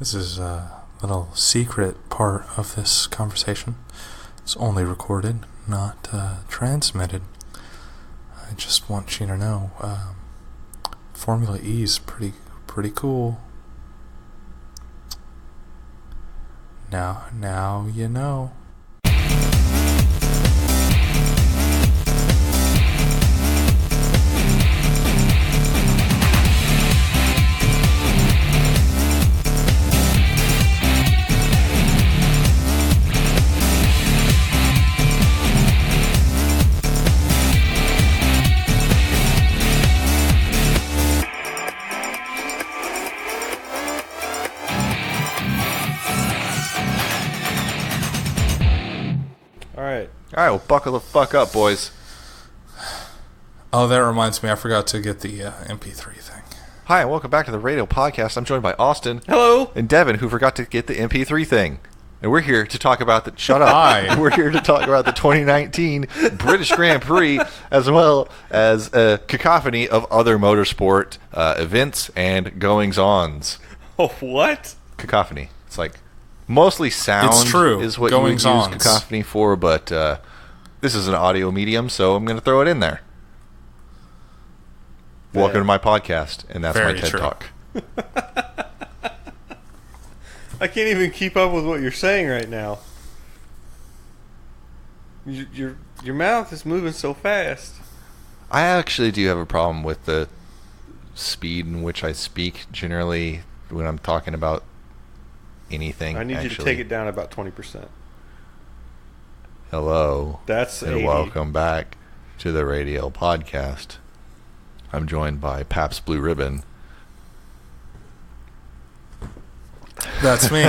This is a little secret part of this conversation. It's only recorded, not transmitted. I just want you to know, Formula E is pretty cool. Now you know. All right, well, buckle the fuck up, boys. Oh, that reminds me, I forgot to get the MP3 thing. Hi, and welcome back to the radio podcast. I'm joined by Austin. Hello. And Devin, who forgot to get the MP3 thing. And we're here to talk about the... Shut up. Hi. We're here to talk about the 2019 British Grand Prix, as well as a cacophony of other motorsport events and goings-ons. Oh, what? Cacophony. It's like... Mostly sound It's true. Is what you would use cacophony for, but this is an audio medium, so I'm going to throw it in there. Fair. Welcome to my podcast, and that's Very my TED true. Talk. I can't even keep up with what you're saying right now. Your mouth is moving so fast. I actually do have a problem with the speed in which I speak generally when I'm talking about anything. I need you to take it down about 20%. Hello. That's and 80. welcome back to the radio podcast. I'm joined by Pabst Blue Ribbon. That's me.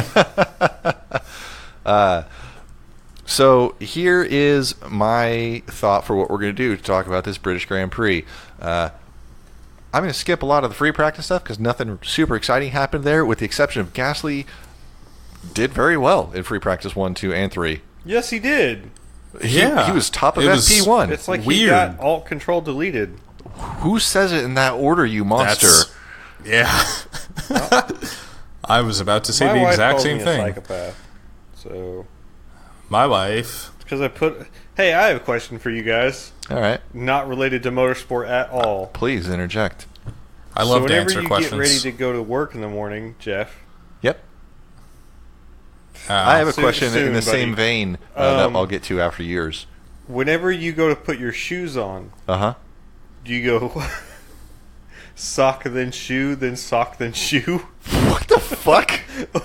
So here is my thought for what we're going to do to talk about this British Grand Prix. I'm going to skip a lot of the free practice stuff because nothing super exciting happened there, with the exception of Gasly did very well in free practice 1, 2, and 3. Yes, he did. He was top of FP1. It's like Weird. he got alt control deleted. Who says it in that order, you monster? Yeah. I was about to say My the wife exact calls same me thing. A psychopath. So, My wife. because Hey, I have a question for you guys. All right. Not related to motorsport at all. Please interject. I love to answer whenever you questions. get ready to go to work in the morning, Jeff. Yep. I have a Soon, question in the buddy. same vein that I'll get to after yours. Whenever you go to put your shoes on, Uh-huh. do you go sock then shoe, then sock then shoe? What the fuck?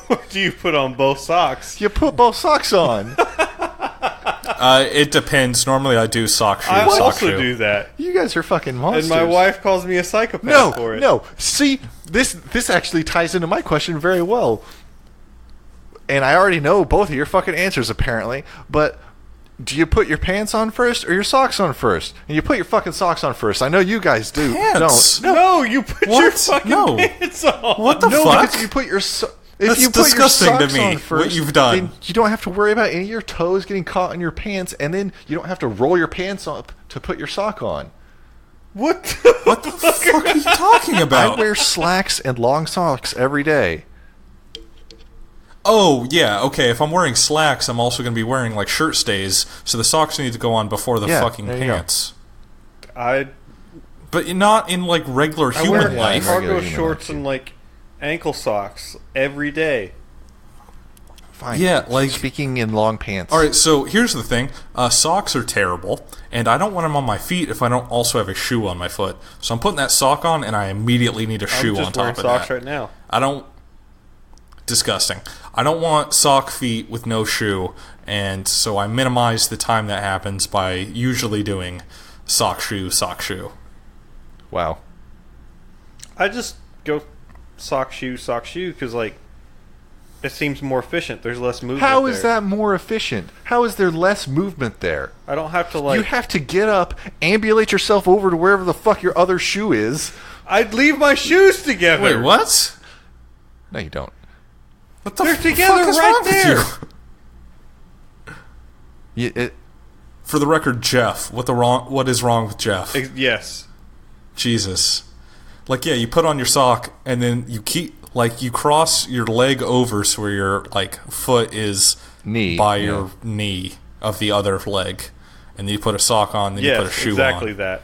Or do you put on both socks? You put both socks on. It depends. Normally I do sock shoe, I sock also shoe. do that. You guys are fucking monsters. And my wife calls me a psychopath for it. No. See, this actually ties into my question very well. And I already know both of your fucking answers, apparently. But do you put your pants on first or your socks on first? And you put your fucking socks on first. I know you guys do. Pants? Don't. No, you put What? your fucking No. pants on. What the No, fuck? because you put your... If That's you put disgusting your to socks me, on first, what you've done. then you don't have to worry about any of your toes getting caught in your pants, and then you don't have to roll your pants up to put your sock on. What the fuck are you talking about? I wear slacks and long socks every day. Oh, yeah, okay. If I'm wearing slacks, I'm also going to be wearing, like, shirt stays, so the socks need to go on before the fucking there you go. pants. I But not in, like, regular wear human life. regular cargo human shorts life. and like ankle socks every day. Fine. Yeah, like... Speaking in long pants. All right, so here's the thing. Socks are terrible, and I don't want them on my feet if I don't also have a shoe on my foot. So I'm putting that sock on, and I immediately need a shoe I'm on just top wearing of socks that. right now. I don't... Disgusting. I don't want sock feet with no shoe, and so I minimize the time that happens by usually doing sock shoe, sock shoe. Wow. I just go sock shoe because like it seems more efficient. There's less movement. How is there. that more efficient? How is there less movement there? I don't have to like. You have to get up, ambulate yourself over to wherever the fuck your other shoe is. I'd leave my shoes together. Wait, what? No, you don't. What the They're together fuck is right wrong with there. you? For the record, Jeff, what is wrong with Jeff? Yes. Jesus. Like, yeah, you put on your sock, and then you keep... like you cross your leg over so where your like foot is Knee, by yeah. your knee of the other leg, and then you put a sock on, then you put a Yes, shoe exactly on. that.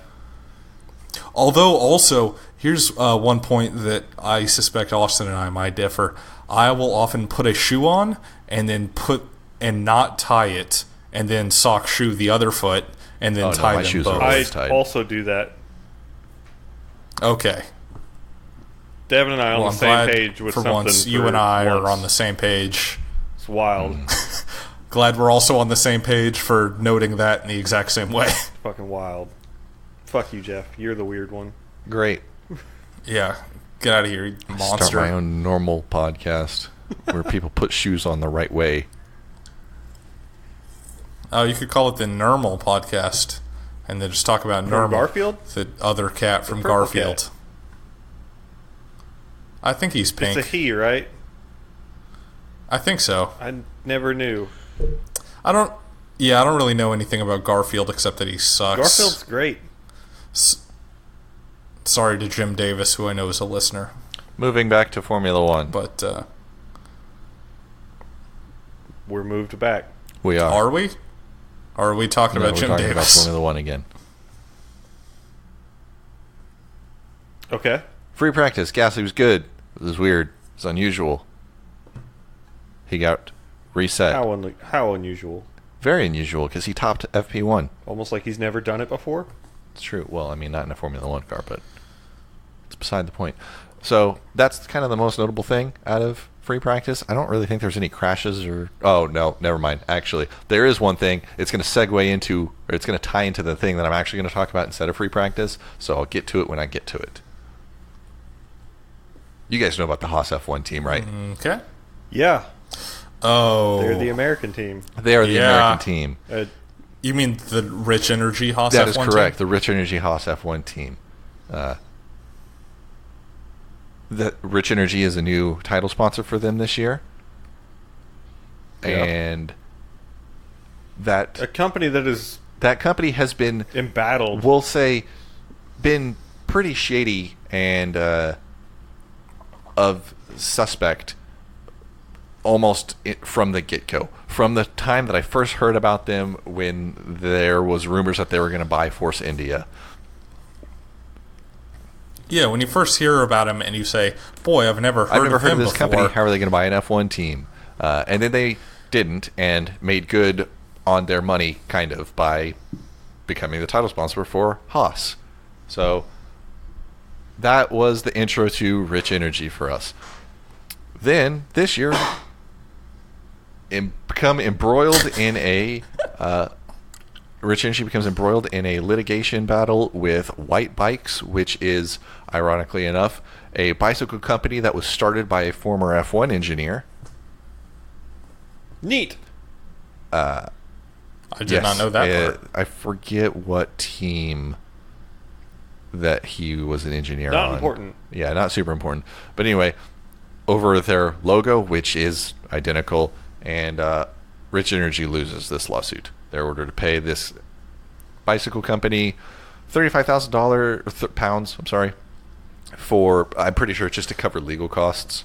Although also, here's one point that I suspect Austin and I might differ. I will often put a shoe on and then not tie it, and then sock shoe the other foot, and then Oh, no, tie my them shoes are both. always I tied. also do that. Okay. Devin and I are on Well, the I'm same glad page with for something. once you and I are on the same page. It's wild. Glad we're also on the same page for noting that in the exact same way. Fucking wild. Fuck you, Jeff. You're the weird one. Great. Yeah. Get out of here, you monster. Start my own normal podcast where people put shoes on the right way. Oh, you could call it the Normal podcast, and then just talk about From Normal, Garfield? the other cat from purple Garfield. cat. I think he's pink. It's a he, right? I think so. I never knew. I don't really know anything about Garfield except that he sucks. Garfield's great. Sorry to Jim Davis, who I know is a listener, Moving back to Formula One. but We're moved back. We are. are we? Or are we talking No, about we're Jim talking about Davis? Formula One again. Okay. Free practice. Gasly was good. It was weird. It was unusual. He got reset. How unusual. Very unusual because he topped FP1. Almost like he's never done it before. It's true. Well, I mean, not in a Formula One car, but it's beside the point. So that's kind of the most notable thing out of free practice. I don't really think there's any crashes or... Oh, no, never mind. Actually, there is one thing. It's going to segue into, or it's going to tie into the thing that I'm actually going to talk about instead of free practice. So I'll get to it when I get to it. You guys know about the Haas F1 team, right? Okay. Yeah. Oh. They're the American team. They are the Yeah. American team. You mean the Rich Energy Haas That F1 is correct. team? The Rich Energy Haas F1 team. The Rich Energy is a new title sponsor for them this year, Yeah. and A that company that is company has been, embattled. we'll say, been pretty shady and of suspect almost from the get-go. From the time that I first heard about them, when there was rumors that they were going to buy Force India. Yeah, when you first hear about him and you say, boy, I've never heard of him this before. company. How are they going to buy an F1 team? And then they didn't, and made good on their money, kind of, by becoming the title sponsor for Haas. So that was the intro to Rich Energy for us. Then, this year, become embroiled in a... Rich Energy becomes embroiled in a litigation battle with White Bikes, which is, ironically enough, a bicycle company that was started by a former F1 engineer. Neat. I did not know that part. I forget what team that he was an engineer Not on. important. Yeah, not super important. But anyway, over their logo, which is identical, and Rich Energy loses this lawsuit. They're ordered to pay this bicycle company $35,000 pounds. I'm sorry, for, I'm pretty sure, just to cover legal costs,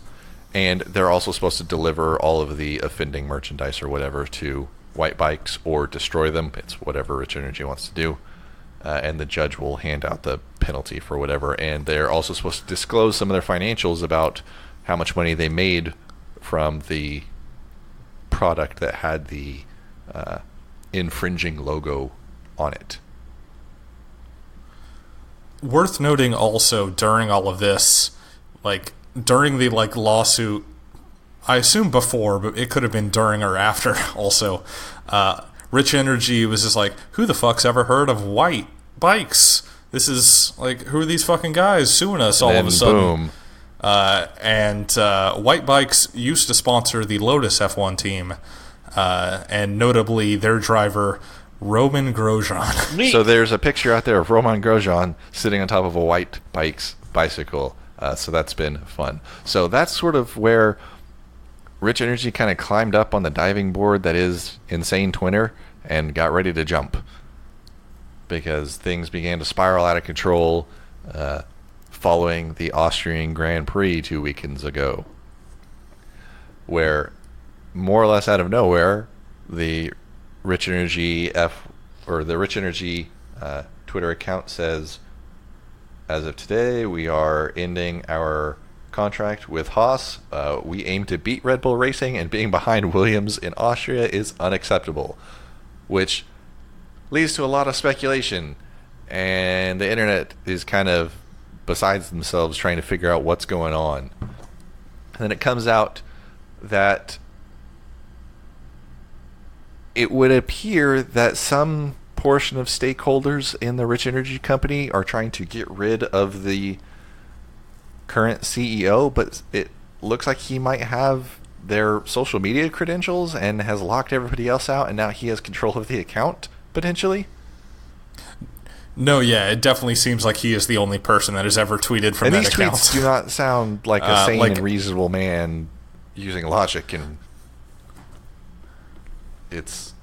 and they're also supposed to deliver all of the offending merchandise or whatever to White Bikes or destroy them. It's whatever Rich Energy wants to do, and the judge will hand out the penalty for whatever. And they're also supposed to disclose some of their financials about how much money they made from the product that had the infringing logo on it. Worth noting also, during all of this, like during the lawsuit, I assume before, but it could have been during or after also, Rich Energy was just like, who the fuck's ever heard of White Bikes? This is like, who are these fucking guys suing us all And of a then, sudden? boom. And White Bikes used to sponsor the Lotus F1 team, and notably their driver Roman Grosjean. Neat. So there's a picture out there of Roman Grosjean sitting on top of a White Bikes bicycle. So that's been fun. So that's sort of where Rich Energy kind of climbed up on the diving board that is Insane Twinner and got ready to jump, because things began to spiral out of control. following the Austrian Grand Prix 2 weekends ago, where more or less out of nowhere, the Rich Energy Twitter account says, as of today, we are ending our contract with Haas. We aim to beat Red Bull Racing, and being behind Williams in Austria is unacceptable, which leads to a lot of speculation, and the internet is kind of besides themselves trying to figure out what's going on. And then it comes out that it would appear that some portion of stakeholders in the Rich Energy company are trying to get rid of the current CEO, but it looks like he might have their social media credentials and has locked everybody else out, and now he has control of the account, potentially. No, yeah, it definitely seems like he is the only person that has ever tweeted from that account. And these tweets do not sound like a sane and reasonable man using logic, and it's...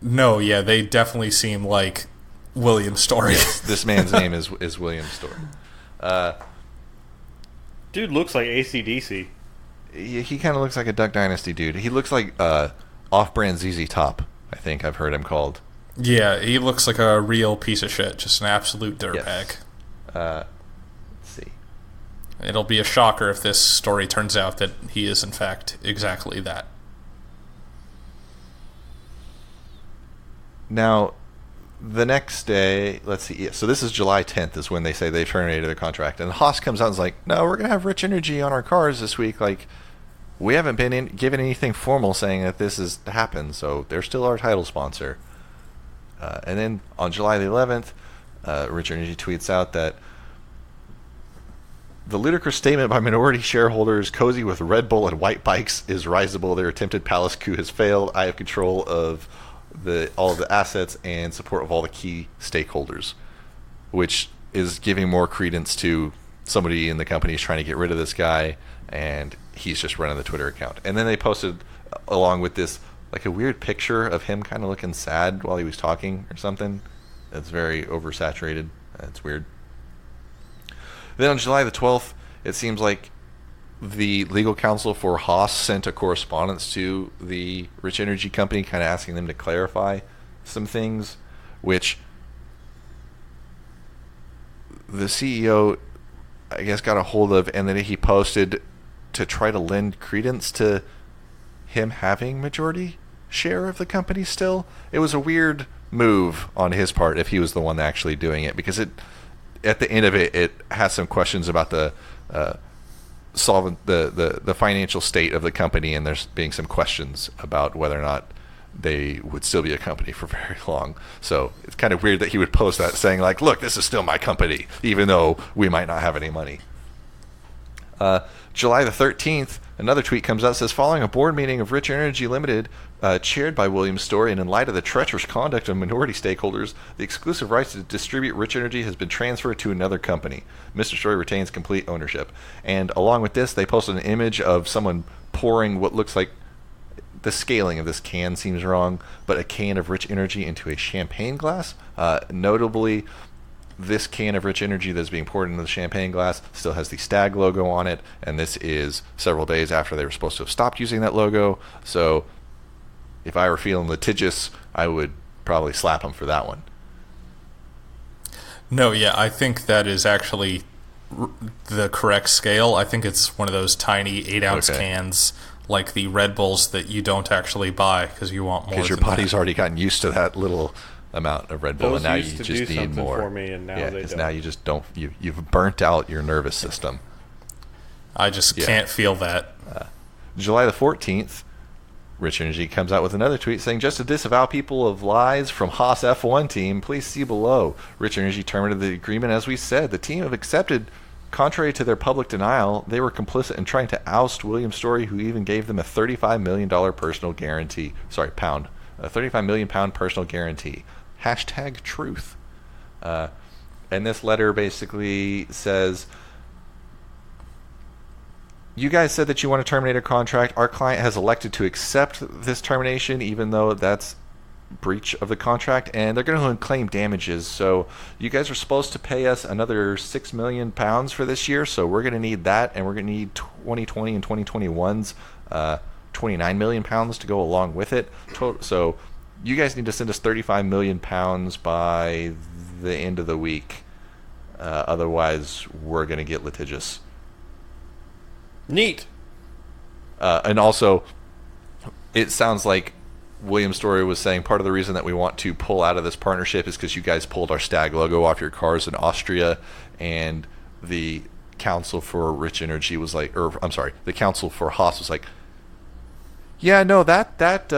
No, yeah, they definitely seem like William Story. Yes, this man's name is William Story. Dude looks like AC/DC. He kind of looks like a Duck Dynasty dude. He looks like off-brand ZZ Top, I think I've heard him called. Yeah, he looks like a real piece of shit, just an absolute dirtbag. Yes. Let's see. It'll be a shocker if this story turns out that he is, in fact, exactly that. Now, the next day, let's see. So this is July 10th is when they say they've terminated their contract. And Haas comes out and is like, no, we're going to have Rich Energy on our cars this week. Like, we haven't been given anything formal saying that this has happened, so they're still our title sponsor. And then on July the 11th, Rich Energy tweets out that the ludicrous statement by minority shareholders cozy with Red Bull and white bikes is risible. Their attempted palace coup has failed. I have control of all of the assets and support of all the key stakeholders, which is giving more credence to somebody in the company is trying to get rid of this guy, and he's just running the Twitter account. And then they posted along with this like a weird picture of him kind of looking sad while he was talking or something. It's very oversaturated. It's weird. Then on July the 12th, it seems like the legal counsel for Haas sent a correspondence to the Rich Energy company kind of asking them to clarify some things, which the CEO, I guess, got a hold of, and then he posted to try to lend credence to him having majority share of the company still. It was a weird move on his part if he was the one actually doing it, because at the end of it, it has some questions about the the financial state of the company, and there's being some questions about whether or not they would still be a company for very long. So it's kind of weird that he would post that saying like, look, this is still my company, even though we might not have any money. July the 13th, another tweet comes out that says, following a board meeting of Rich Energy Limited, chaired by William Story, and in light of the treacherous conduct of minority stakeholders, the exclusive rights to distribute Rich Energy has been transferred to another company. Mr. Story retains complete ownership. And along with this, they posted an image of someone pouring what looks like, the scaling of this can seems wrong, but a can of Rich Energy into a champagne glass. Notably, this can of Rich Energy that's being poured into the champagne glass still has the Stag logo on it, and this is several days after they were supposed to have stopped using that logo. So if I were feeling litigious, I would probably slap them for that one. No, yeah, I think that is actually the correct scale. I think it's one of those tiny 8-ounce cans, like the Red Bulls that you don't actually buy because you want more. Because your body's already gotten used to that little amount of Red Bull, Those and now used you to just do need something more. For me, and now they don't. Now you just don't. You've burnt out your nervous system. I just can't feel that. July the 14th, Rich Energy comes out with another tweet saying, just to disavow people of lies from Haas F1 team, please see below. Rich Energy terminated the agreement. As we said, the team have accepted, contrary to their public denial, they were complicit in trying to oust William Story, who even gave them a $35 million personal guarantee. Sorry, pound. A £35 million personal guarantee. Hashtag truth. And this letter basically says, you guys said that you want to terminate a contract. Our client has elected to accept this termination, even though that's breach of the contract, and they're going to claim damages. So you guys are supposed to pay us another £6 million for this year, so we're going to need that, and we're going to need 2020 and 2021's £29 million to go along with it. So you guys need to send us £35 million by the end of the week. Otherwise, we're going to get litigious. Neat. And also, it sounds like William Story was saying part of the reason that we want to pull out of this partnership is because you guys pulled our Stag logo off your cars in Austria, and the counsel for Rich Energy was like, or I'm sorry, the counsel for Haas was like, yeah, no, that's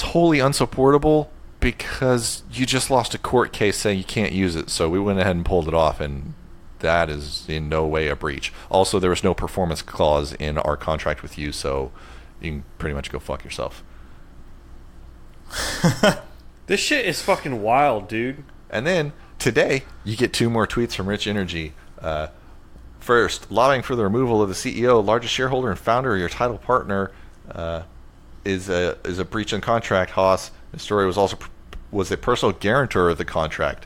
wholly unsupportable because you just lost a court case saying you can't use it, so we went ahead and pulled it off, and that is in no way a breach. Also, there was no performance clause in our contract with you, so you can pretty much go fuck yourself. This shit is fucking wild, dude. And then, today, you get 2 more tweets from Rich Energy. First, lobbying for the removal of the CEO, largest shareholder and founder of your title partner, is a breach in contract. Haas, the story was a personal guarantor of the contract.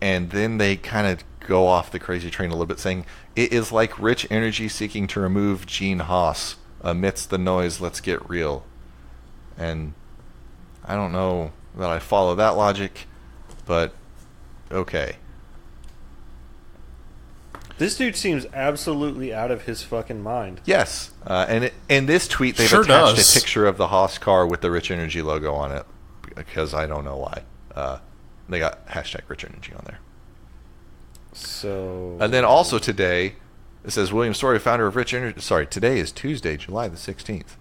And then they kind of go off the crazy train a little bit, saying, it is like Rich Energy seeking to remove Gene Haas. Amidst the noise, let's get real. And I don't know that I follow that logic, but okay. This dude seems absolutely out of his fucking mind. Yes. And in this tweet, they've Sure attached does. a picture of the Haas car with the Rich Energy logo on it, because I don't know why. They got hashtag Rich Energy on there. So. And then also today, it says William Story, founder of Rich Energy. Sorry, today is Tuesday, July the 16th.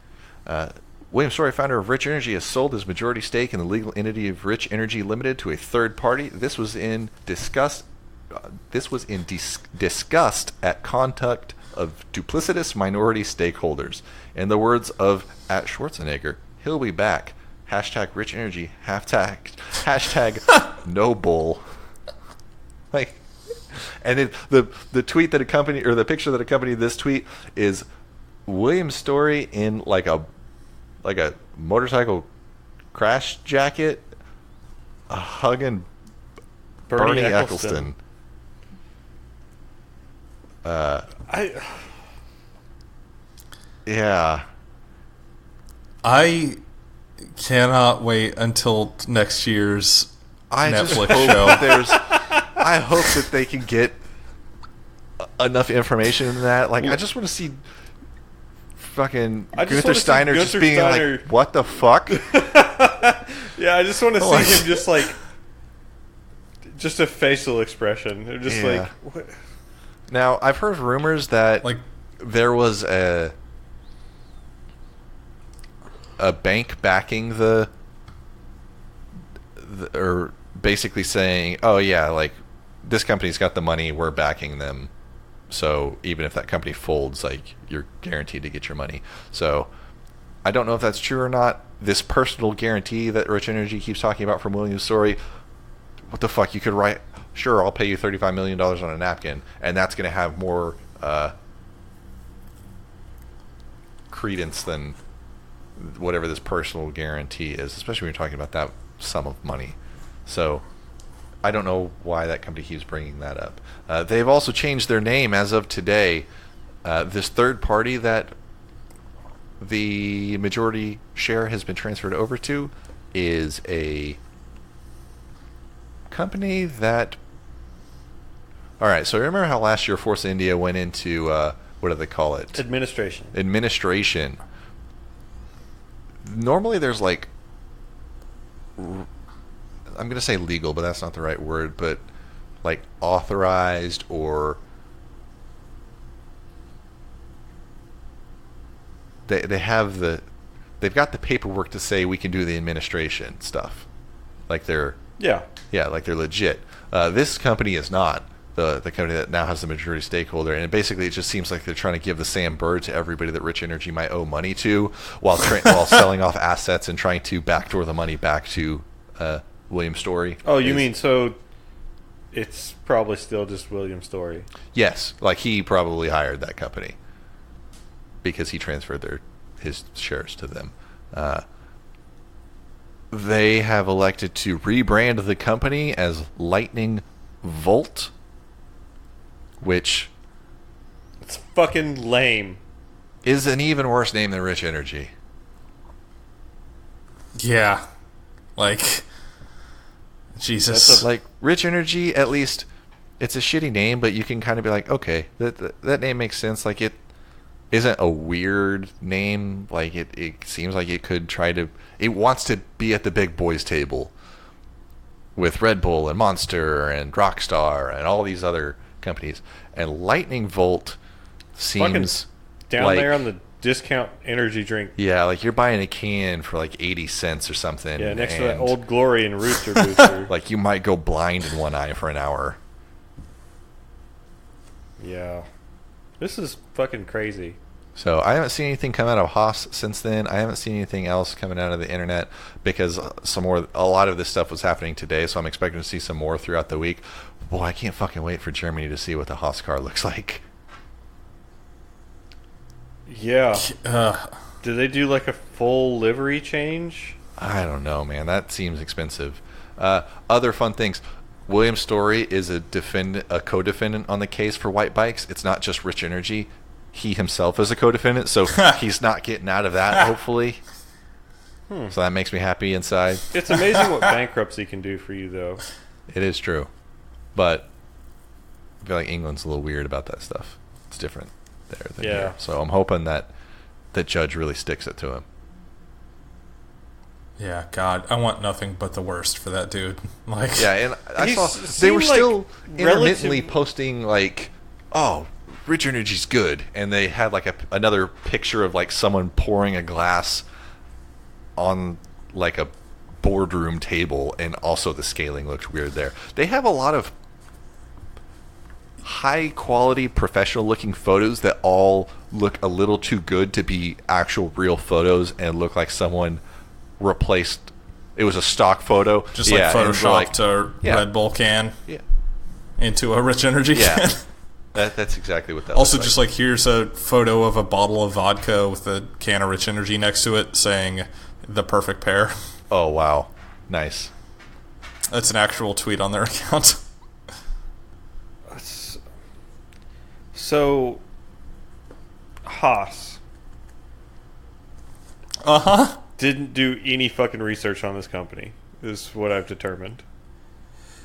William Story, founder of Rich Energy, has sold his majority stake in the legal entity of Rich Energy Limited to a third party. This was discussed at conduct of duplicitous minority stakeholders. In the words of at Schwarzenegger, he'll be back. Hashtag Rich Energy. Hashtag no bull. Like. And the tweet that accompanied, or the picture that accompanied this tweet, is William Story in like a motorcycle crash jacket, hugging Bernie Eccleston. Yeah. I cannot wait until next year's Netflix show. I hope that they can get enough information in that. Like, I just want to see fucking Gunther Steiner just being like, "What the fuck?" Yeah, I just want to see him just like, just a facial expression. They're just like, what? Now, I've heard rumors that Like, there was a bank backing or basically saying, "Oh yeah, like this company's got the money, we're backing them. So even if that company folds, like you're guaranteed to get your money." So I don't know if that's true or not. This personal guarantee that Rich Energy keeps talking about from William Story, what the fuck? You could write, sure, I'll pay you $35 million on a napkin, and that's going to have more credence than whatever this personal guarantee is, especially when you're talking about that sum of money. So I don't know why that company keeps bringing that up. They've also changed their name as of today. This third party that the majority share has been transferred over to is a company that... Alright, so remember how last year Force India went into, what do they call it? Administration. Normally there's like... I'm going to say legal, but that's not the right word, but like authorized or they've got the paperwork to say we can do the administration stuff. Like they're like they're legit. This company is not the company that now has the majority stakeholder, and basically it just seems like they're trying to give the Sam Bird to everybody that Rich Energy might owe money to while selling off assets and trying to backdoor the money back to William Story. Oh, you mean so it's probably still just William Story? Yes, like he probably hired that company because he transferred his shares to them. they have elected to rebrand the company as Lightning Volt, which It's fucking lame. is an even worse name than Rich Energy. Yeah. Like, Jesus. Like, Rich Energy, at least, it's a shitty name, but you can kind of be like, okay, that name makes sense. Like, it isn't a weird name. Like, it seems like it could try to... It wants to be at the big boys table with Red Bull and Monster and Rockstar and all these other companies. And Lightning Volt seems... Down like, there on the discount energy drink. yeah, like you're buying a can for like 80 cents or something. Yeah, next to that and, Old Glory and Rooster Booster. like, you might go blind in one eye for an hour. Yeah. This is fucking crazy. So I haven't seen anything come out of Haas since then. I haven't seen anything else coming out of the internet because a lot of this stuff was happening today, so I'm expecting to see some more throughout the week. Boy, I can't fucking wait for Germany to see what the Haas car looks like. Yeah. Did they do like a full livery change? I don't know, man. That seems expensive. Other fun things. William Story is a co-defendant on the case for white bikes. It's not just Rich Energy. He himself is a co-defendant, so he's not getting out of that, hopefully. So that makes me happy inside. It's amazing what bankruptcy can do for you, though. It is true. But I feel like England's a little weird about that stuff. It's different there than here. So I'm hoping that the judge really sticks it to him. Yeah, God, I want nothing but the worst for that dude. Like, Yeah, and I He saw seemed they were like still intermittently relative- posting like, "Oh, Rich Energy's good," and they had like another picture of like someone pouring a glass on like a boardroom table, and also the scaling looked weird there. They have a lot of high quality professional looking photos that all look a little too good to be actual real photos and look like someone replaced. It was a stock photo, just like and photoshopped a yeah. Red Bull can yeah, into a Rich Energy yeah. can. That's exactly what that. Also, looks just like here's a photo of a bottle of vodka with a can of Rich Energy next to it, saying "the perfect pair." oh wow, nice. That's an actual tweet on their account. So, Haas didn't do any fucking research on this company, is what I've determined.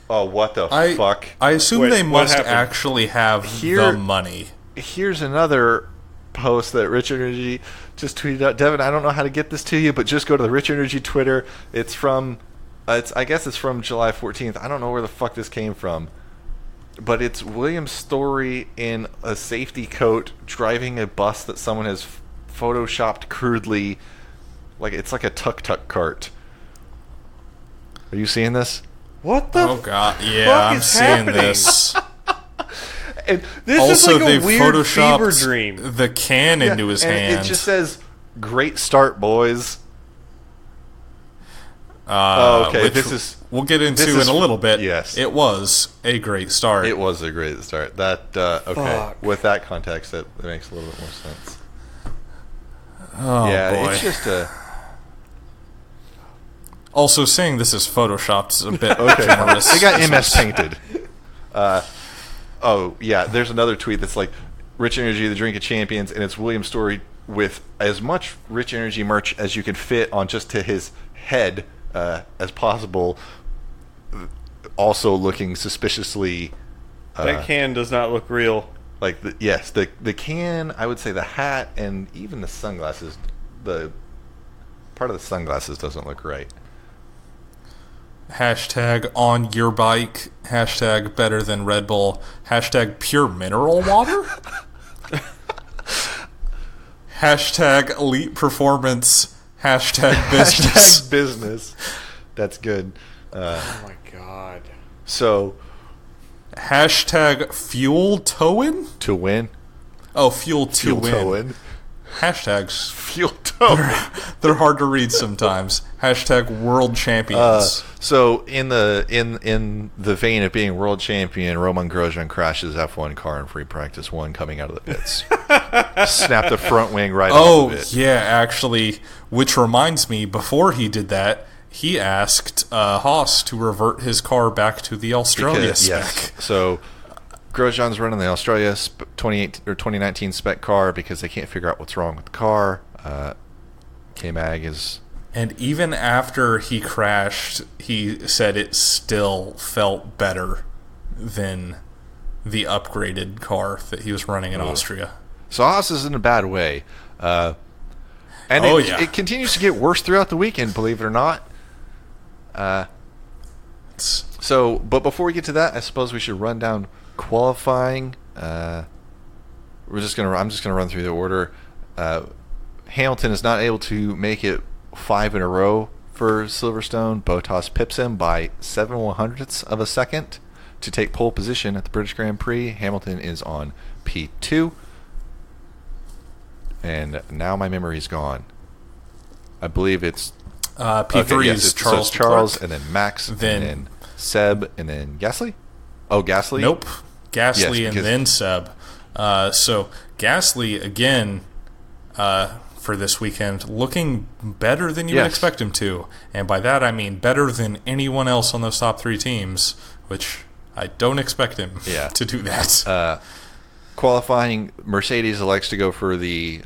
Oh, what the fuck? I assume Wait, they what must happened? actually have Here- the money. Here's another post that Rich Energy just tweeted out. Devin, I don't know how to get this to you, but just go to the Rich Energy Twitter. It's from, I guess it's from July 14th. I don't know where the fuck this came from, but it's William Story in a safety coat driving a bus that someone has photoshopped crudely, like it's like a tuk-tuk cart. Are you seeing this? What the Oh god, yeah, fuck I'm is seeing happening? this. And This Also, is like they've a weird fever photoshopped dream. the can into his and hand. it just says, "Great start, boys." Okay, which this is- we'll get into this is- in a little bit. yes. It was a great start. It was a great start. That okay. Fuck. With that context, that makes a little bit more sense. Oh yeah, boy. it's just a Also, saying this is photoshopped is a bit okay. generous. They got MS painted. Oh yeah, there's another tweet that's like Rich Energy, the drink of champions, and it's William Story with as much Rich Energy merch as you can fit on just to his head as possible. Also looking suspiciously. That can does not look real. Like the can, I would say the hat, and even the sunglasses. The part of the sunglasses doesn't look right. Hashtag on your bike. Hashtag better than Red Bull. Hashtag pure mineral water. Hashtag elite performance. Hashtag business. Hashtag business. That's good. Oh my god. So Hashtag fuel towing. to win, Oh, fuel to fuel win. towing, Hashtags. fuel towing. They're hard to read sometimes. Hashtag world champions. So in the vein of being world champion, Roman Grosjean crashes F1 car in free practice 1 coming out of the pits. Snapped the front wing right off Oh, of it. yeah, actually, which reminds me, before he did that, he asked Haas to revert his car back to the Australia spec. Yes. So Grosjean's running the Australia 2019 spec car because they can't figure out what's wrong with the car. K-Mag is... And even after he crashed, he said it still felt better than the upgraded car that he was running in Austria. So Haas is in a bad way. And it continues to get worse throughout the weekend, believe it or not. But before we get to that, I suppose we should run down qualifying. I'm just gonna run through the order. Hamilton is not able to make it 5 in a row for Silverstone. Bottas pips him by 7/100ths of a second to take pole position at the British Grand Prix. Hamilton is on P2. And now my memory's gone. I believe it's P3 is Charles Charles, Leclerc. and then Max, and then Seb, and then Gasly? Oh, Gasly? Nope. Gasly Yes, and then Seb. So Gasly, again, for this weekend, looking better than you would expect him to. And by that I mean better than anyone else on those top 3 teams, which I don't expect him to do that. Qualifying, Mercedes elects to go for the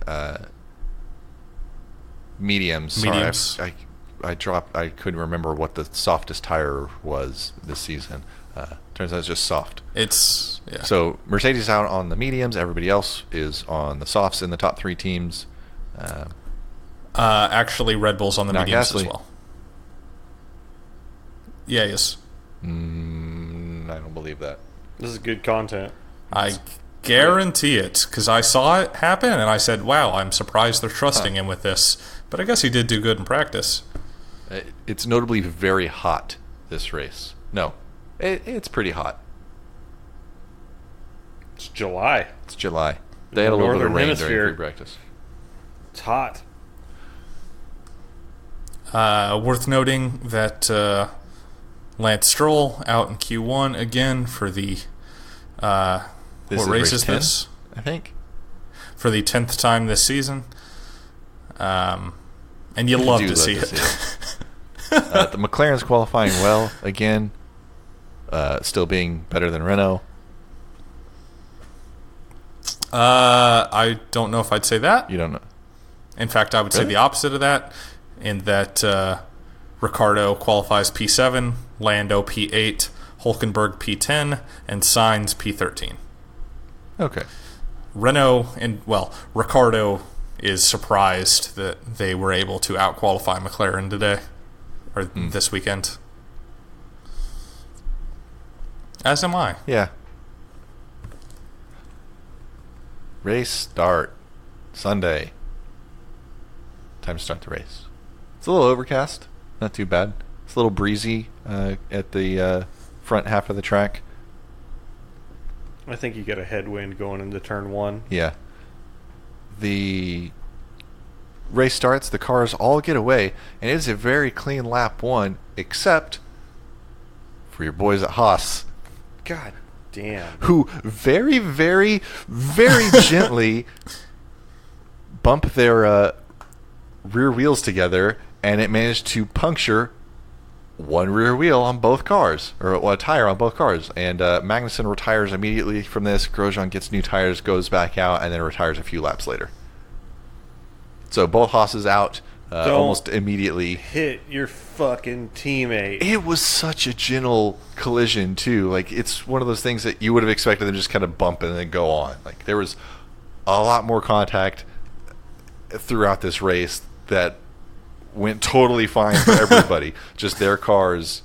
mediums. Mediums. I couldn't remember what the softest tire was this season. Turns out it's just soft. So Mercedes out on the mediums. Everybody else is on the softs in the top 3 teams. Actually, Red Bull's on the mediums Gasly. as well. Yeah, yes. I don't believe that. This is good content. I guarantee it, because I saw it happen, and I said, wow, I'm surprised they're trusting him with this. But I guess he did do good in practice. It's notably very hot, this race. No, it's pretty hot. It's July. It's July. They had a little bit of Northern rain Hemisphere. during pre-practice. It's hot. Worth noting that Lance Stroll out in Q1 again for the... what race is 10, this? I think. For the 10th time this season. And you love to see it. The McLaren's qualifying well again, still being better than Renault. I don't know if I'd say that. You don't know. In fact, I would say the opposite of that, in that Ricciardo qualifies P7, Lando P8, Hulkenberg P10, and Sainz P13. Okay. Ricciardo is surprised that they were able to out-qualify McLaren today, or this weekend. As am I. Yeah. Race start. Sunday. Time to start the race. It's a little overcast. Not too bad. It's a little breezy at the front half of the track. I think you get a headwind going into turn 1. Yeah. The race starts, the cars all get away, and it is a very clean lap 1, except for your boys at Haas. God damn. Who very, very, very gently bump their rear wheels together, and it managed to puncture one rear wheel on both cars, or a tire on both cars. And Magnussen retires immediately from this. Grosjean gets new tires, goes back out, and then retires a few laps later. So both Haas's out almost immediately. Hit your fucking teammate. It was such a gentle collision too. Like, it's one of those things that you would have expected them to just kind of bump and then go on. Like, there was a lot more contact throughout this race that went totally fine for everybody. Just their cars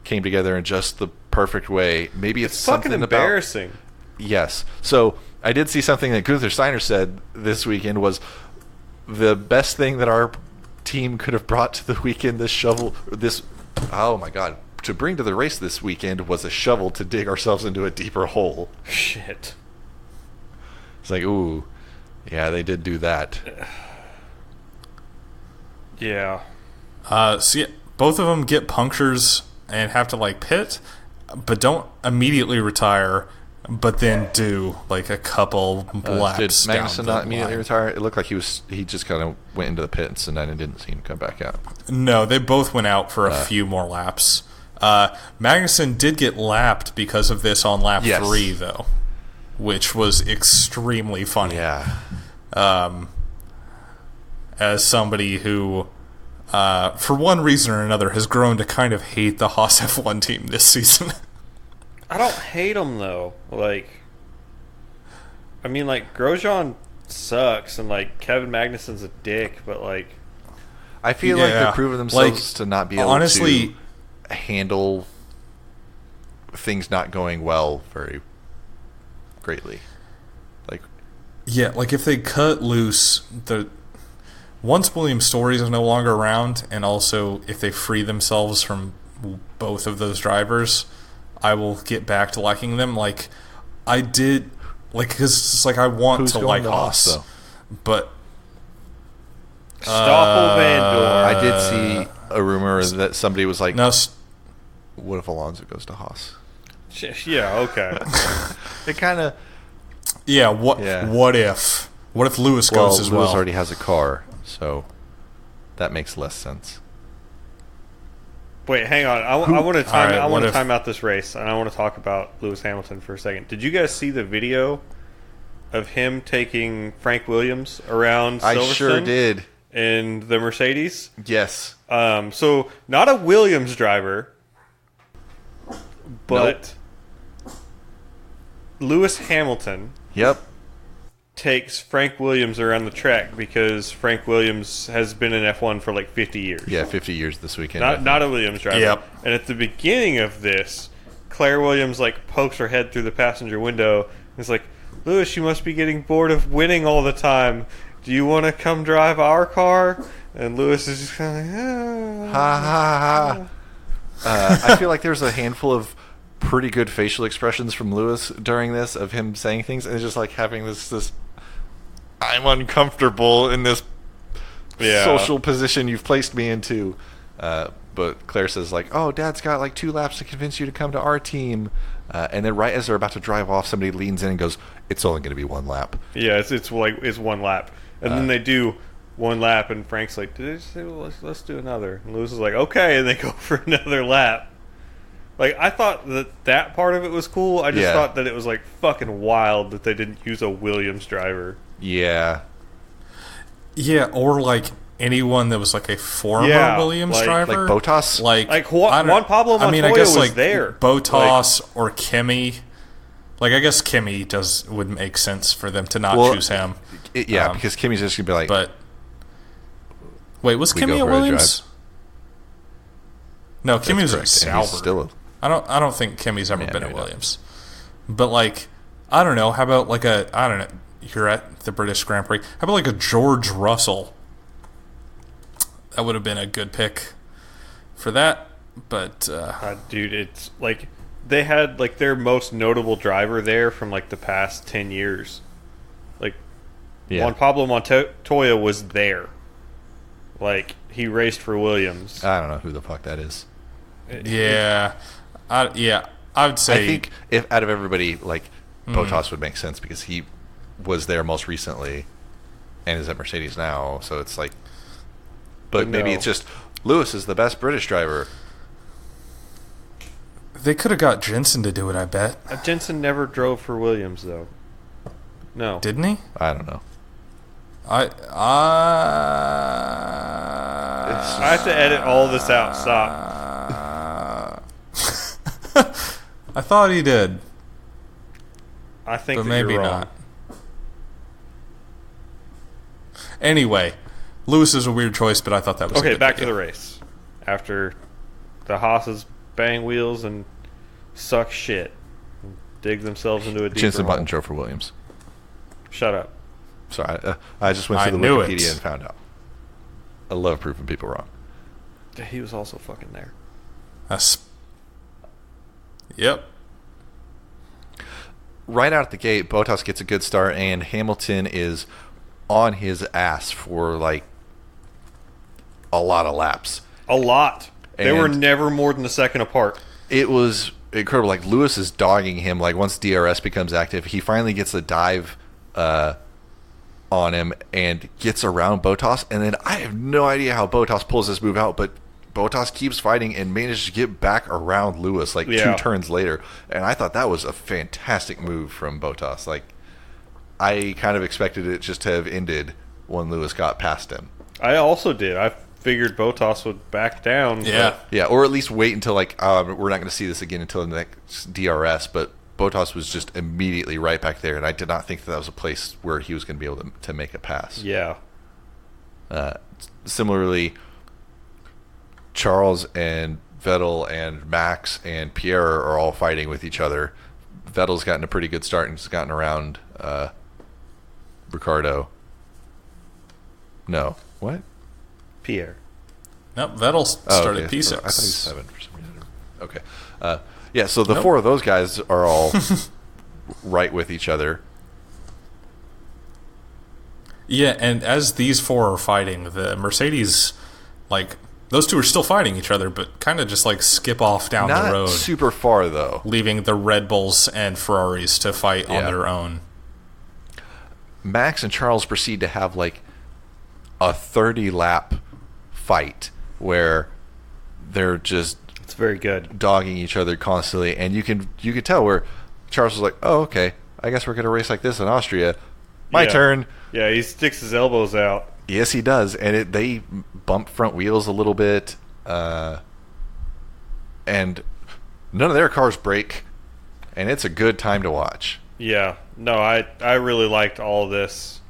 came together in just the perfect way. Maybe it's fucking something embarrassing. Yes. So I did see something that Gunther Steiner said this weekend was the best thing that our team could have brought to the weekend. Oh my God, to bring to the race this weekend was a shovel to dig ourselves into a deeper hole. Shit. It's like, ooh, yeah, they did do that. Yeah. Both of them get punctures and have to pit, but don't immediately retire. but then do like a couple laps. Did down Magnussen the not immediately line. retire? It looked like he just kind of went into the pits and then didn't see him come back out. No, they both went out for a few more laps. Magnussen did get lapped because of this on lap Yes. 3, though, which was extremely funny. Yeah. As somebody who, for one reason or another, has grown to kind of hate the Haas F1 team this season. I don't hate them though. Like, I mean, like Grosjean sucks, and like Kevin Magnussen's a dick, but like, I feel like Yeah. they're proving themselves Like, to not be able honestly, to handle things not going well very greatly. Like, yeah, like if they cut loose once William Stories is no longer around, and also if they free themselves from both of those drivers, I will get back to liking them. Like I did, like because it's like I want who's to going like to Haas, Haas, though? but Stoffel Van Dorn. I did see a rumor that somebody was like, now what if Alonso goes to Haas? Yeah, okay. It kind of... yeah, Yeah. what if Lewis Well, goes as Lewis well? already has a car, so that makes less sense. Wait, hang on. I want to time. Alright, I want what to if- time out this race, and I want to talk about Lewis Hamilton for a second. Did you guys see the video of him taking Frank Williams around I Silverstone sure did. in the Mercedes? Yes. So not a Williams driver, but Lewis Hamilton Yep. takes Frank Williams around the track because Frank Williams has been in F1 for like 50 years. Yeah, 50 years this weekend. I think. Not a Williams driver. Yep. And at the beginning of this, Claire Williams like pokes her head through the passenger window and is like, "Lewis, you must be getting bored of winning all the time. Do you want to come drive our car?" And Lewis is just kind of like, Ha ha ha. I feel like there's a handful of pretty good facial expressions from Lewis during this of him saying things, and it's just like having this I'm uncomfortable in this Yeah. social position you've placed me into. But Claire says like, "Oh, Dad's got like 2 laps to convince you to come to our team." And then right as they're about to drive off, somebody leans in and goes, "It's only going to be 1 lap." Yeah, it's one lap, and then they do one lap, and Frank's like, "Did they just say, well, let's do another?" And Lewis is like, "Okay," and they go for another lap. Like, I thought that part of it was cool. I just Yeah. thought that it was like fucking wild that they didn't use a Williams driver. Yeah. Yeah, or like anyone that was like a former Yeah, Williams like driver, Like Bottas? like Like, Juan I don't- Pablo I mean, I Montoya guess was like there. Bottas or Kimi. Like I guess Kimi would make sense for them to not Well, choose him. Yeah, because Kimmy's just going to be like, But wait, was We Kimi go a for a Williams? No, Kimi was a correct, and he's Sauber. still I don't think Kimi's ever Yeah, been maybe at not. Williams. But like, I don't know. How about like I don't know. You're at the British Grand Prix. How about like a George Russell? That would have been a good pick for that. But Dude, it's like they had like their most notable driver there from like the past 10 years. Like Yeah. Juan Pablo Montoya was there. Like he raced for Williams. I don't know who the fuck that is. yeah, I would say I think if out of everybody, like Bottas would make sense because he was there most recently and is at Mercedes now. So it's like, but maybe No. it's just Lewis is the best British driver. they could have got Jensen to do it. I bet, Jensen never drove for Williams though. No. didn't he? I don't know. I I have to edit all this out. Stop. I thought he did, I think but that maybe you're wrong. not. Anyway, Lewis is a weird choice, but I thought that was a Okay, good back to idea. the race. After the Haas's bang wheels and suck shit, and dig themselves into a deeper Jensen hole. Button drove for Williams. Shut up. Sorry, I just went I to the knew it. Wikipedia and found out. I love proving people wrong. He was also fucking there. Yep. Right out the gate, Bottas gets a good start, and Hamilton is on his ass for like a lot of laps. A lot. They were And- never more than a second apart. It was incredible. Like Lewis is dogging him. Like once DRS becomes active, he finally gets the dive on him and gets around Bottas. And then I have no idea how Bottas pulls this move out, but Bottas keeps fighting and manages to get back around Lewis like 2 turns later. And I thought that was a fantastic move from Bottas. Like I kind of expected it just to have ended when Lewis got past him. I also did. I figured Bottas would back down. Yeah, or at least wait until like we're not going to see this again until the next DRS. But Bottas was just immediately right back there, and I did not think that was a place where he was going to be able to make a pass. Yeah. Similarly, Charles and Vettel and Max and Pierre are all fighting with each other. Vettel's gotten a pretty good start and has gotten around Ricardo. No, what? Pierre. Nope, Vettel started okay. P6. So I thought he was 7 for some reason. Okay. Yeah, so the 4 of those guys are all right with each other. Yeah, and as these 4 are fighting, the Mercedes, like, those 2 are still fighting each other, but kind of just, like, skip off down Not the road. super far, though. Leaving the Red Bulls and Ferraris to fight on their own. Max and Charles proceed to have, like, a 30-lap fight where they're just It's very good. dogging each other constantly, and you can tell where Charles was like, "Oh, okay, I guess we're gonna race like this in Austria. My turn." Yeah, he sticks his elbows out. Yes, he does, and they bump front wheels a little bit, and none of their cars break, and it's a good time to watch. Yeah. No, I really liked all of this.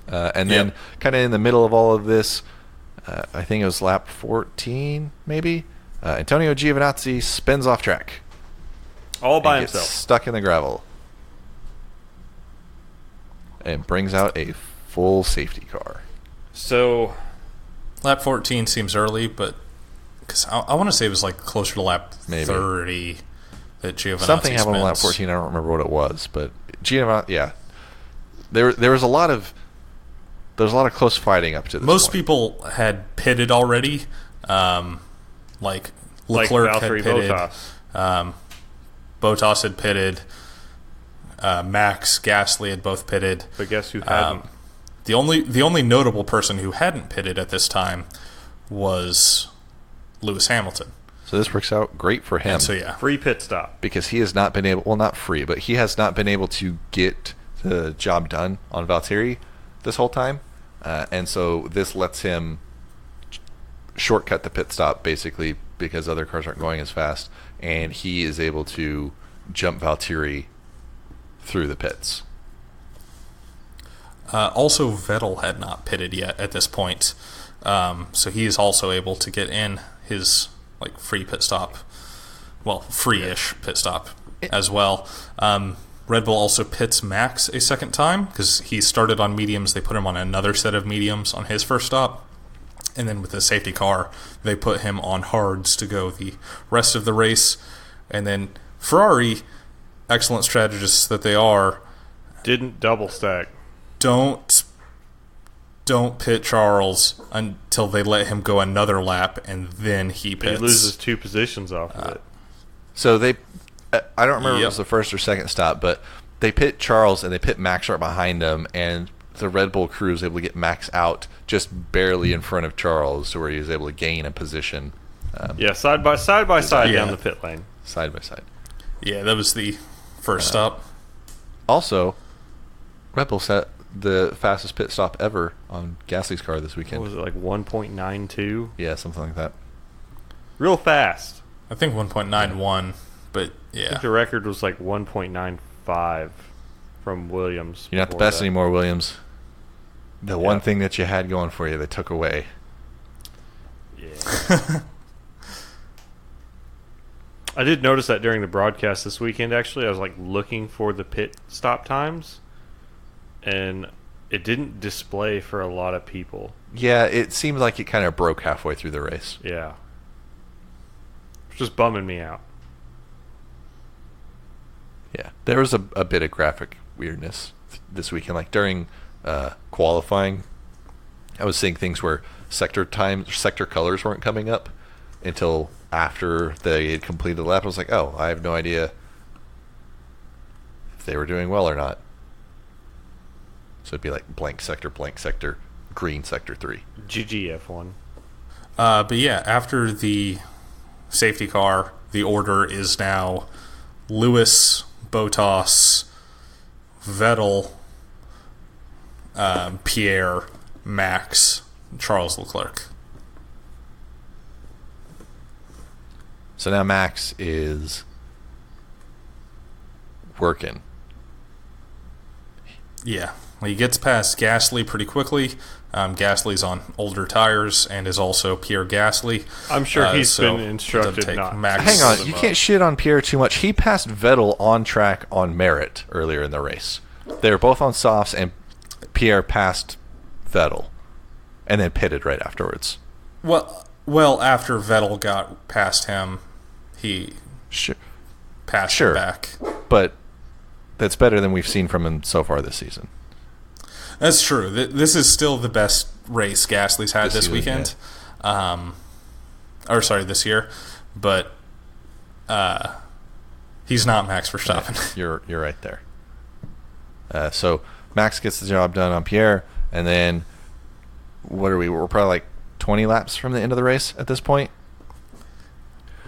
And then, kind of in the middle of all of this, I think it was lap 14, maybe. Antonio Giovinazzi spins off track. All by Gets himself. stuck in the gravel. And brings out a full safety car. So, Lap 14 seems early, but because I want to say it was like closer to lap Maybe. 30 that Giovinazzi Something happened on lap spins. 14. I don't remember what it was, but Giovinazzi, yeah. There was a lot of close fighting up to this Most point. people had pitted already. Like Leclerc had Valtteri pitted. Bottas. Bottas had pitted. Max, Gasly had both pitted. But guess who hadn't? The only notable person who hadn't pitted at this time was Lewis Hamilton. So this works out great for him. And so yeah, Free pit stop. Because he has not been able, well, not free, but he has not been able to get the job done on Valtteri this whole time. And so this lets him shortcut the pit stop, basically, because other cars aren't going as fast. And he is able to jump Valtteri through the pits. Also, Vettel had not pitted yet at this point, so he is also able to get in his like free pit stop, well, free-ish pit stop as well. Red Bull also pits Max a second time because he started on mediums. They put him on another set of mediums on his first stop, and then with the safety car, they put him on hards to go the rest of the race. And then Ferrari, excellent strategists that they are, Didn't double stack. don't pit Charles until they let him go another lap, and then he pits. He loses 2 positions off of it. So they, I don't remember if it Yep. was the first or second stop, but they pit Charles and they pit Max right behind him, and the Red Bull crew was able to get Max out just barely in front of Charles to where he was able to gain a position Yeah, side by side Yeah. down the pit lane. side by side. Yeah, that was the first stop. Also, Red Bull set the fastest pit stop ever on Gasly's car this What weekend. was it, like 1.92? Yeah, something like that. Real fast. I think 1.91, but I yeah. think the record was like 1.95 from Williams. You're not the before best that. anymore, Williams. The one Yeah. thing that you had going for you, they took away. Yeah. I did notice that during the broadcast this weekend, actually. I was like looking for the pit stop times, and it didn't display for a lot of people. Yeah, it seemed like it kind of broke halfway through the race. Yeah. It's just bumming me out. Yeah, there was a bit of graphic weirdness this weekend. Like during qualifying, I was seeing things where sector colors weren't coming up until after they had completed the lap. I was like, oh, I have no idea if they were doing well or not. So it'd be like blank sector, green sector 3. GGF1. But yeah, after the safety car, the order is now Lewis, Bottas, Vettel, Pierre, Max, Charles Leclerc. So now Max is working. Yeah, he gets past Gasly pretty quickly. Gasly's on older tires and is also Pierre Gasly. I'm sure he's so been instructed take not. Max. Hang on, you can't shit on Pierre too much. He passed Vettel on track on merit earlier in the race. They were both on softs, and Pierre passed Vettel, and then pitted right afterwards. Well, after Vettel got past him, he passed him back. But that's better than we've seen from him so far this season. That's true. This is still the best race Gasly's had this weekend. Yeah. This year. But he's not Max Verstappen. Yeah, you're right there. So Max gets the job done on Pierre, and then what are we? We're probably like 20 laps from the end of the race at this point.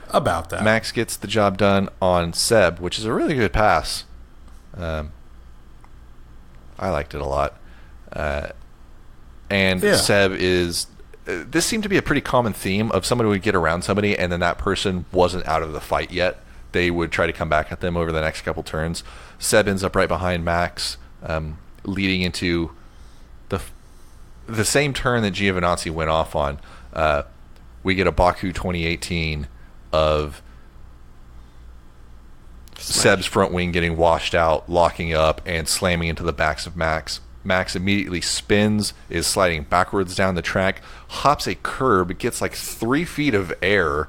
About that. Max gets the job done on Seb, which is a really good pass. I liked it a lot. Seb is... this seemed to be a pretty common theme of somebody would get around somebody, and then that person wasn't out of the fight yet. They would try to come back at them over the next couple turns. Seb ends up right behind Max, leading into the same turn that Giovinazzi went off on. We get a Baku 2018 of Seb's front wing getting washed out, locking up, and slamming into the backs of Max. Max immediately spins, is sliding backwards down the track, hops a curb, gets like 3 feet of air,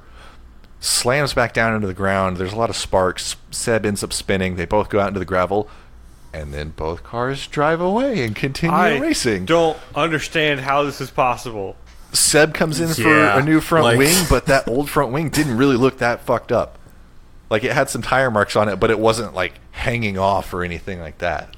slams back down into the ground. There's a lot of sparks. Seb ends up spinning. They both go out into the gravel, and then both cars drive away and continue racing. I don't understand how this is possible. Seb comes in for a new front wing, but that old front wing didn't really look that fucked up. Like, it had some tire marks on it, but it wasn't like hanging off or anything like that.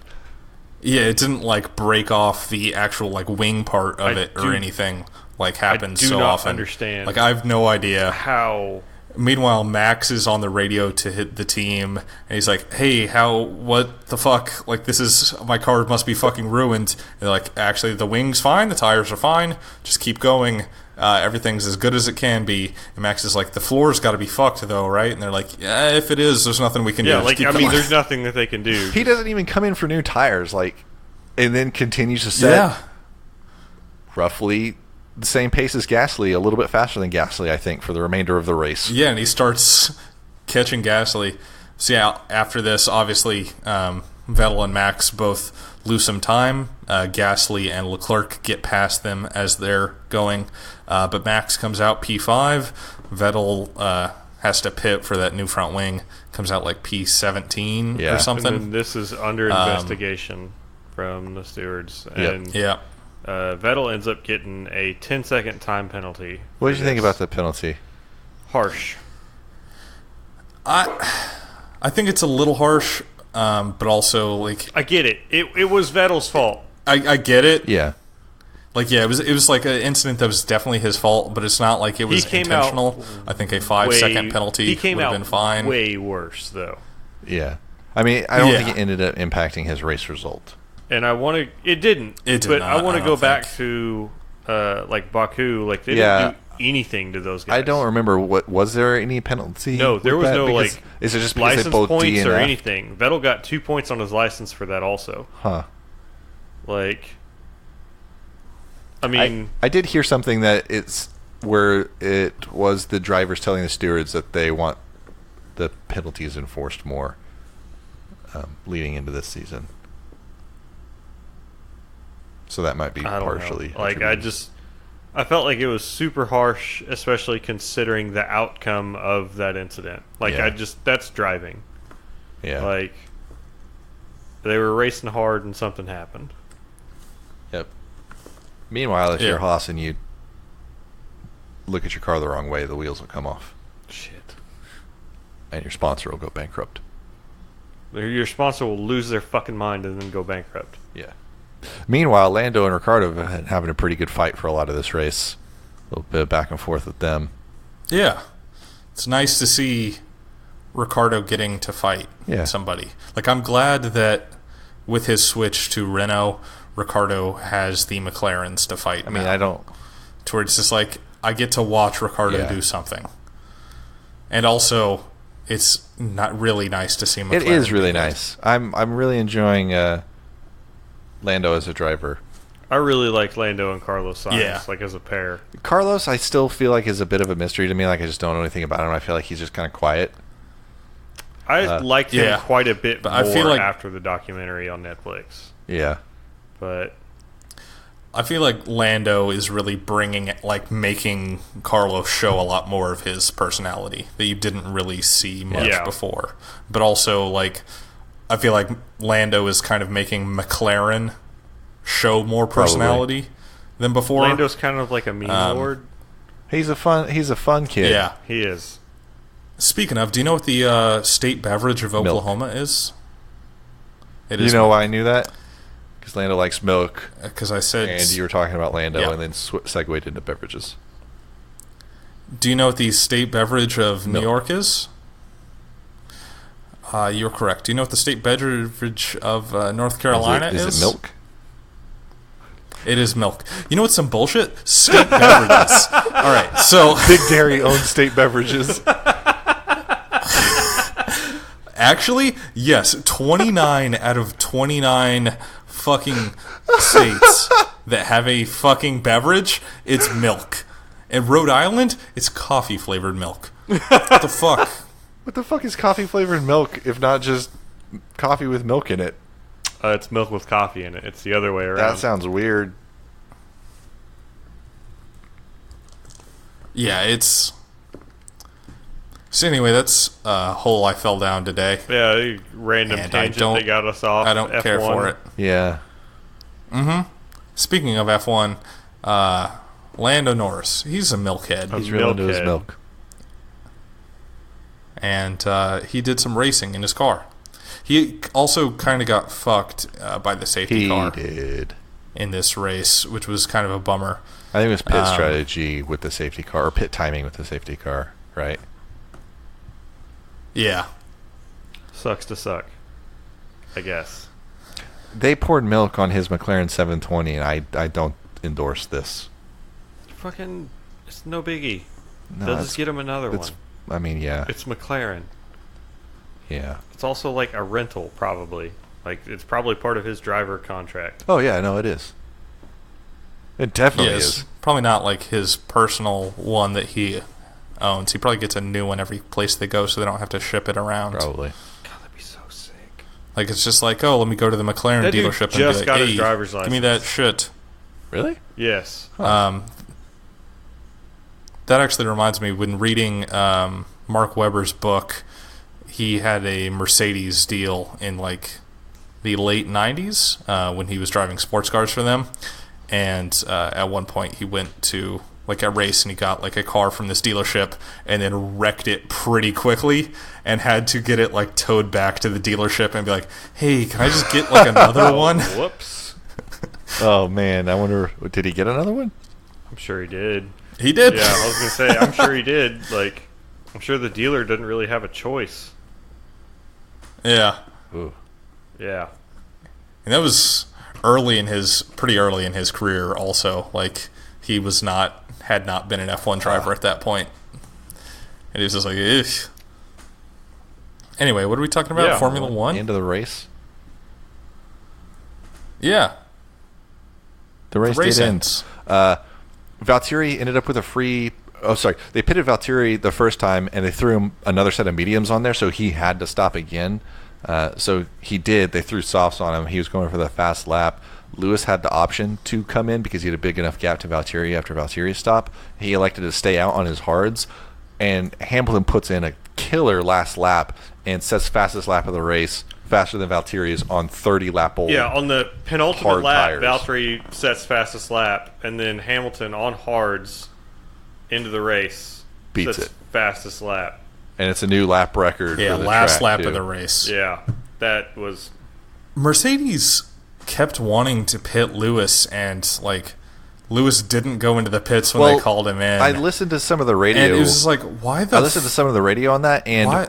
Yeah, it didn't like break off the actual like wing part of it or anything like happens so often. I do not understand. Like, I have no idea how. Meanwhile, Max is on the radio to hit the team, and he's like, "Hey, what the fuck? Like, my car must be fucking ruined." And they're like, "Actually, the wing's fine, the tires are fine. Just keep going. Everything's as good as it can be." And Max is like, "The floor's got to be fucked, though, right?" And they're like, "Yeah, if it is, there's nothing we can do." Yeah, like, there's nothing that they can do. He doesn't even come in for new tires, and then continues to set roughly the same pace as Gasly, a little bit faster than Gasly, I think, for the remainder of the race. Yeah, and he starts catching Gasly. So yeah, after this, obviously, Vettel and Max both lose some time. Gasly and Leclerc get past them as they're going. But Max comes out P5. Vettel has to pit for that new front wing. Comes out like P17 or something. And then this is under investigation from the stewards. And Vettel ends up getting a 10-second time penalty. What did you think about the penalty? Harsh. I think it's a little harsh, but also like I get it. It was Vettel's fault. I get it. Yeah. Like, yeah, it was like an incident that was definitely his fault, but it's not like it was intentional. I think a 5-second penalty would have been fine. Way worse though. Yeah. I mean, I don't think it ended up impacting his race result. And it didn't. It did but not, I want to go back to like Baku. Like, they didn't do anything to those guys. I don't remember was there any penalty? No, there was no is it just because license they both points DNF? or anything. Vettel got 2 points on his license for that also. Huh. Like, I mean, I did hear something that it's where it was the drivers telling the stewards that they want the penalties enforced more leading into this season. So that might be partially. Like, I felt like it was super harsh, especially considering the outcome of that incident. Like, that's driving. Yeah. Like, they were racing hard and something happened. Yep. Meanwhile, if you're Haas and you look at your car the wrong way, the wheels will come off. Shit. And your sponsor will go bankrupt. Your sponsor will lose their fucking mind and then go bankrupt. Yeah. Meanwhile, Lando and Ricardo have been having a pretty good fight for a lot of this race. A little bit of back and forth with them. Yeah. It's nice to see Ricardo getting to fight Yeah. somebody. Like, I'm glad that with his switch to Renault, Ricardo has the McLarens to fight. I mean, now. I don't... To where it's just like, I get to watch Ricardo Yeah. do something. And also, it's not really nice to see McLaren. It is really do that. nice. I'm really enjoying Lando as a driver. I really like Lando and Carlos Sainz, Yeah. like as a pair. Carlos, I still feel like is a bit of a mystery to me. Like, I just don't know anything about him. I feel like he's just kind of quiet. I liked him yeah. quite a bit But more I feel like- after the documentary on Netflix. Yeah. But I feel like Lando is really making Carlos show a lot more of his personality that you didn't really see much Yeah. before. But also, like, I feel like Lando is kind of making McLaren show more personality than before. Lando's kind of like a meme lord. He's a fun kid. Yeah. He is. Speaking of, do you know what the state beverage of Oklahoma is? It You is know why I knew that? Because Lando likes milk, because I said. and you were talking about Lando, Yeah. and then segued into beverages. Do you know what the state beverage of New Milk. York is? You're correct. Do you know what the state beverage of North Carolina is? Is it milk? It is milk. You know what's some bullshit? State beverages. All right, so Big Dairy owns state beverages. actually, yes, 29 out of 29 fucking states that have a fucking beverage, it's milk. In Rhode Island, it's coffee flavored milk. What the fuck? What the fuck is coffee flavored milk if not just coffee with milk in it? It's milk with coffee in it. It's the other way around. That sounds weird. Yeah, it's. So anyway, that's a hole I fell down today. Yeah, random And I tangent don't- that got us off. I don't care F1. for it. Yeah. Speaking of F1, Lando Norris, he's a milkhead. Oh. He's really into his Milkhead. milk. And he did some racing in his car. He also kind of got fucked by the safety He car did. in this race, which was kind of a bummer. I think it was pit strategy with the safety car, or pit timing with the safety car, right? Yeah. Sucks to suck, I guess. They poured milk on his McLaren 720, and I don't endorse this. Fucking, it's no biggie. No, They'll it's- just get him another it's- one. I mean, yeah. It's McLaren. Yeah. It's also like a rental, probably. Like, it's probably part of his driver contract. Oh, yeah, no, it is. It definitely Yes. is. Probably not like his personal one that he owns. He probably gets a new one every place they go so they don't have to ship it around. Probably. God, that'd be so sick. Like, it's just like, oh, let me go to the McLaren That dude dealership and be just like, got his hey, driver's give me that shit. Really? Yes. That actually reminds me, when reading Mark Webber's book, he had a Mercedes deal in like the late 90s when he was driving sports cars for them. And at one point he went to like a race and he got like a car from this dealership and then wrecked it pretty quickly and had to get it like towed back to the dealership and be like, hey, can I just get like another one? Whoops. Oh, man. I wonder, did he get another one? I'm sure he did. He did. Yeah, I was going to say, I'm sure he did. Like, I'm sure the dealer doesn't really have a choice. Yeah. Ooh. Yeah. And that was pretty early in his career also. Like, he had not been an F1 driver at that point. And he was just like, ugh. Anyway, what are we talking about? Yeah. Formula One? End of the race? Yeah. The race, race did end. ends. Valtteri ended up with a free... Oh, sorry. They pitted Valtteri the first time, and they threw him another set of mediums on there, so he had to stop again. So he did. They threw softs on him. He was going for the fast lap. Lewis had the option to come in because he had a big enough gap to Valtteri after Valtteri's stop. He elected to stay out on his hards, and Hamilton puts in a killer last lap and sets fastest lap of the race, faster than Valtteri's on 30-lap old. Yeah, on the penultimate hard lap, tires. Valtteri sets fastest lap, and then Hamilton on hards into the race beats That's it. fastest lap. And it's a new lap record. Yeah, for the last track, lap too. of the race. Yeah, that was. Mercedes kept wanting to pit Lewis, and like Lewis didn't go into the pits when they called him in. I listened to some of the radio. and it was just like, why the? I listened to some of the radio on that, and why?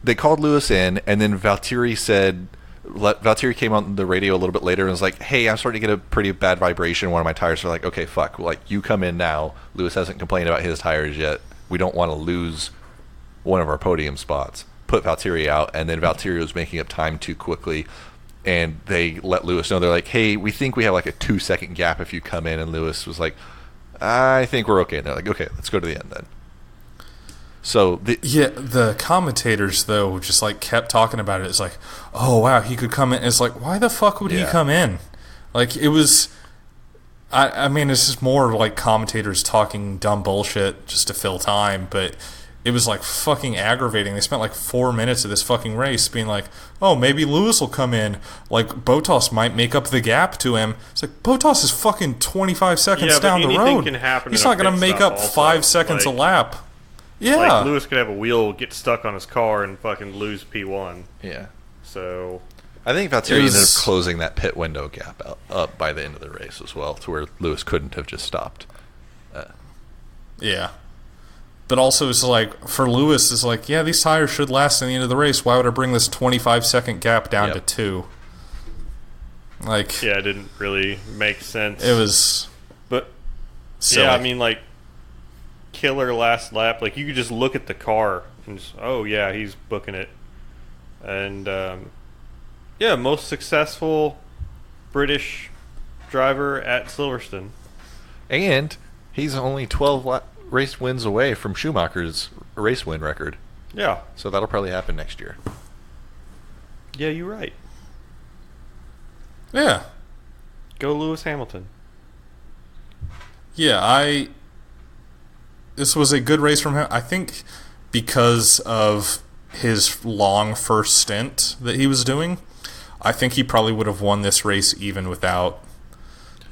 they called Lewis in, and then Valtteri said. Valtteri came on the radio a little bit later and was like, "Hey, I'm starting to get a pretty bad vibration in one of my tires." So like, "Okay, fuck. Like, you come in now. Lewis hasn't complained about his tires yet. We don't want to lose one of our podium spots. Put Valtteri out." And then Valtteri was making up time too quickly, and they let Lewis know. They're like, "Hey, we think we have like a 2-second gap if you come in." And Lewis was like, "I think we're okay." And they're like, "Okay, let's go to the end then." So the commentators though just like kept talking about it. It's like, oh wow, he could come in. It's like, why the fuck would he come in? Like it was. I mean, it's just more like commentators talking dumb bullshit just to fill time, but it was like fucking aggravating. They spent like 4 minutes of this fucking race being like, oh, maybe Lewis will come in. Like Bottas might make up the gap to him. It's like Bottas is fucking 25 seconds down the road. Can happen. He's not going to make up 5 seconds a lap. Yeah. Like Lewis could have a wheel get stuck on his car and fucking lose P1. yeah. So I think Valtteri ended up closing that pit window gap up by the end of the race as well, to where Lewis couldn't have just stopped. Yeah. But also it's like, for Lewis, it's like, yeah, these tires should last in the end of the race. Why would I bring this 25-second gap down to 2? Like, yeah, it didn't really make sense. It was But silly. yeah, I mean, like, killer last lap. Like, you could just look at the car and just, oh yeah, he's booking it. And yeah, most successful British driver at Silverstone. And he's only 12 race wins away from Schumacher's race win record. Yeah. So that'll probably happen next year. Yeah, you're right. Yeah. Go Lewis Hamilton. Yeah, this was a good race from him. I think because of his long first stint that he was doing, I think he probably would have won this race even without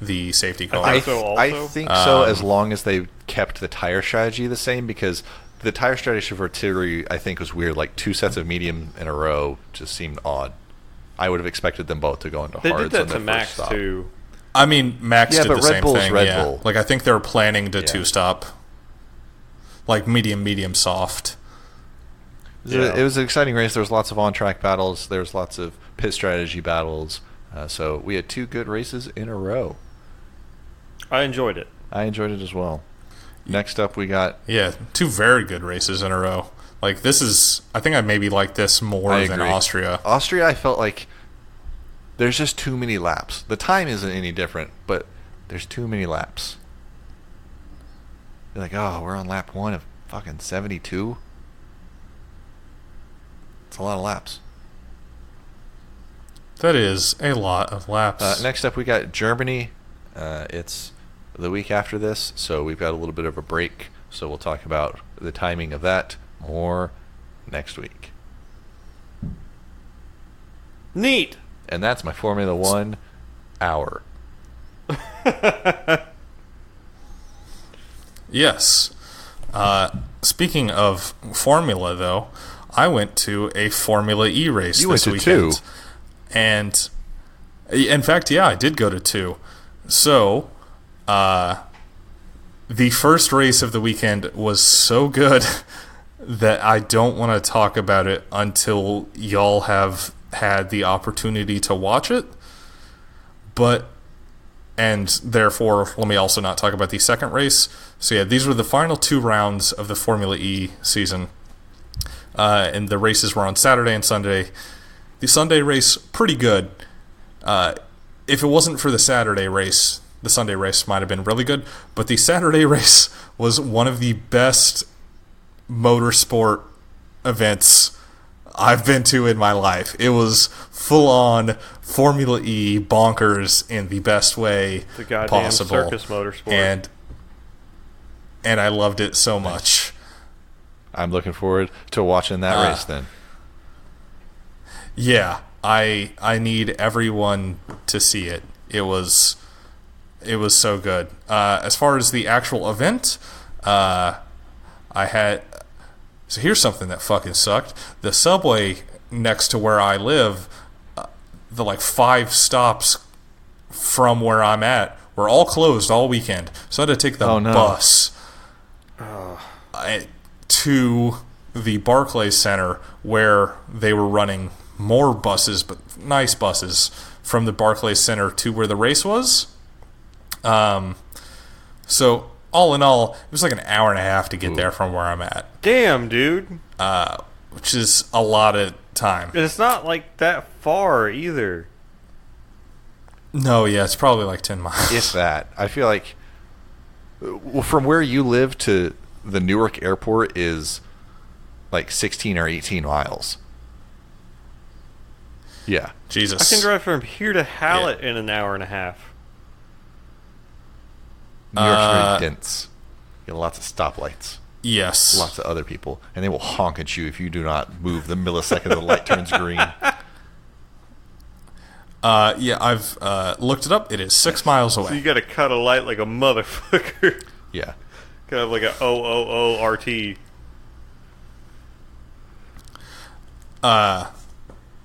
the safety car. I think so also. I think so, as long as they kept the tire strategy the same, because the tire strategy for Valtteri, I think, was weird. Like 2 sets of medium in a row just seemed odd. I would have expected them both to go into They hards did on that their to first Max stop. too. I mean, Max Yeah, did but the Red same Bull's thing. Red yeah. Bull. Like, I think they were planning to Yeah. two-stop. Like, medium, soft. Yeah. It was an exciting race. There was lots of on-track battles. There was lots of pit strategy battles. So we had 2 good races in a row. I enjoyed it. I enjoyed it as well. Next up, we got... Yeah, 2 very good races in a row. Like, this is... I think I maybe like this more I than agree. Austria. Austria, I felt like there's just too many laps. The time isn't any different, but there's too many laps. You're like, oh, we're on lap 1 of fucking 72? It's a lot of laps. That is a lot of laps. Next up, we got Germany. It's the week after this, so we've got a little bit of a break. So we'll talk about the timing of that more next week. Neat. And that's my Formula One hour. Yes. Speaking of Formula, though, I went to a Formula E race You this went to weekend. 2. And, in fact, yeah, I did go to 2. So, the first race of the weekend was so good that I don't want to talk about it until y'all have had the opportunity to watch it. And therefore, let me also not talk about the second race. So yeah, these were the final 2 rounds of the Formula E season. And the races were on Saturday and Sunday. The Sunday race, pretty good. If it wasn't for the Saturday race, the Sunday race might have been really good. But the Saturday race was one of the best motorsport events I've been to in my life. It was full-on Formula E bonkers in the best way The goddamn possible. circus motorsport. And I loved it so much. I'm looking forward to watching that race then. Yeah, I need everyone to see it. It was so good. As far as the actual event, I had. So here's something that fucking sucked. The subway next to where I live, the like 5 stops from where I'm at, were all closed all weekend. So I had to take the bus to the Barclays Center, where they were running more buses, but nice buses, from the Barclays Center to where the race was. So all in all, it was like an hour and a half to get there from where I'm at. Damn, dude. Which is a lot of time. And it's not like that far either. No, yeah, it's probably like 10 miles. If that. I feel like from where you live to the Newark airport is like 16 or 18 miles. Yeah. Jesus. I can drive from here to Hallett in an hour and a half. New York's very dense. You have lots of stoplights. Yes. Lots of other people. And they will honk at you if you do not move the millisecond the light turns green. Yeah, I've looked it up. It is 6 miles away. So you got to cut a light like a motherfucker. Yeah. Kind of like a OOO-RT.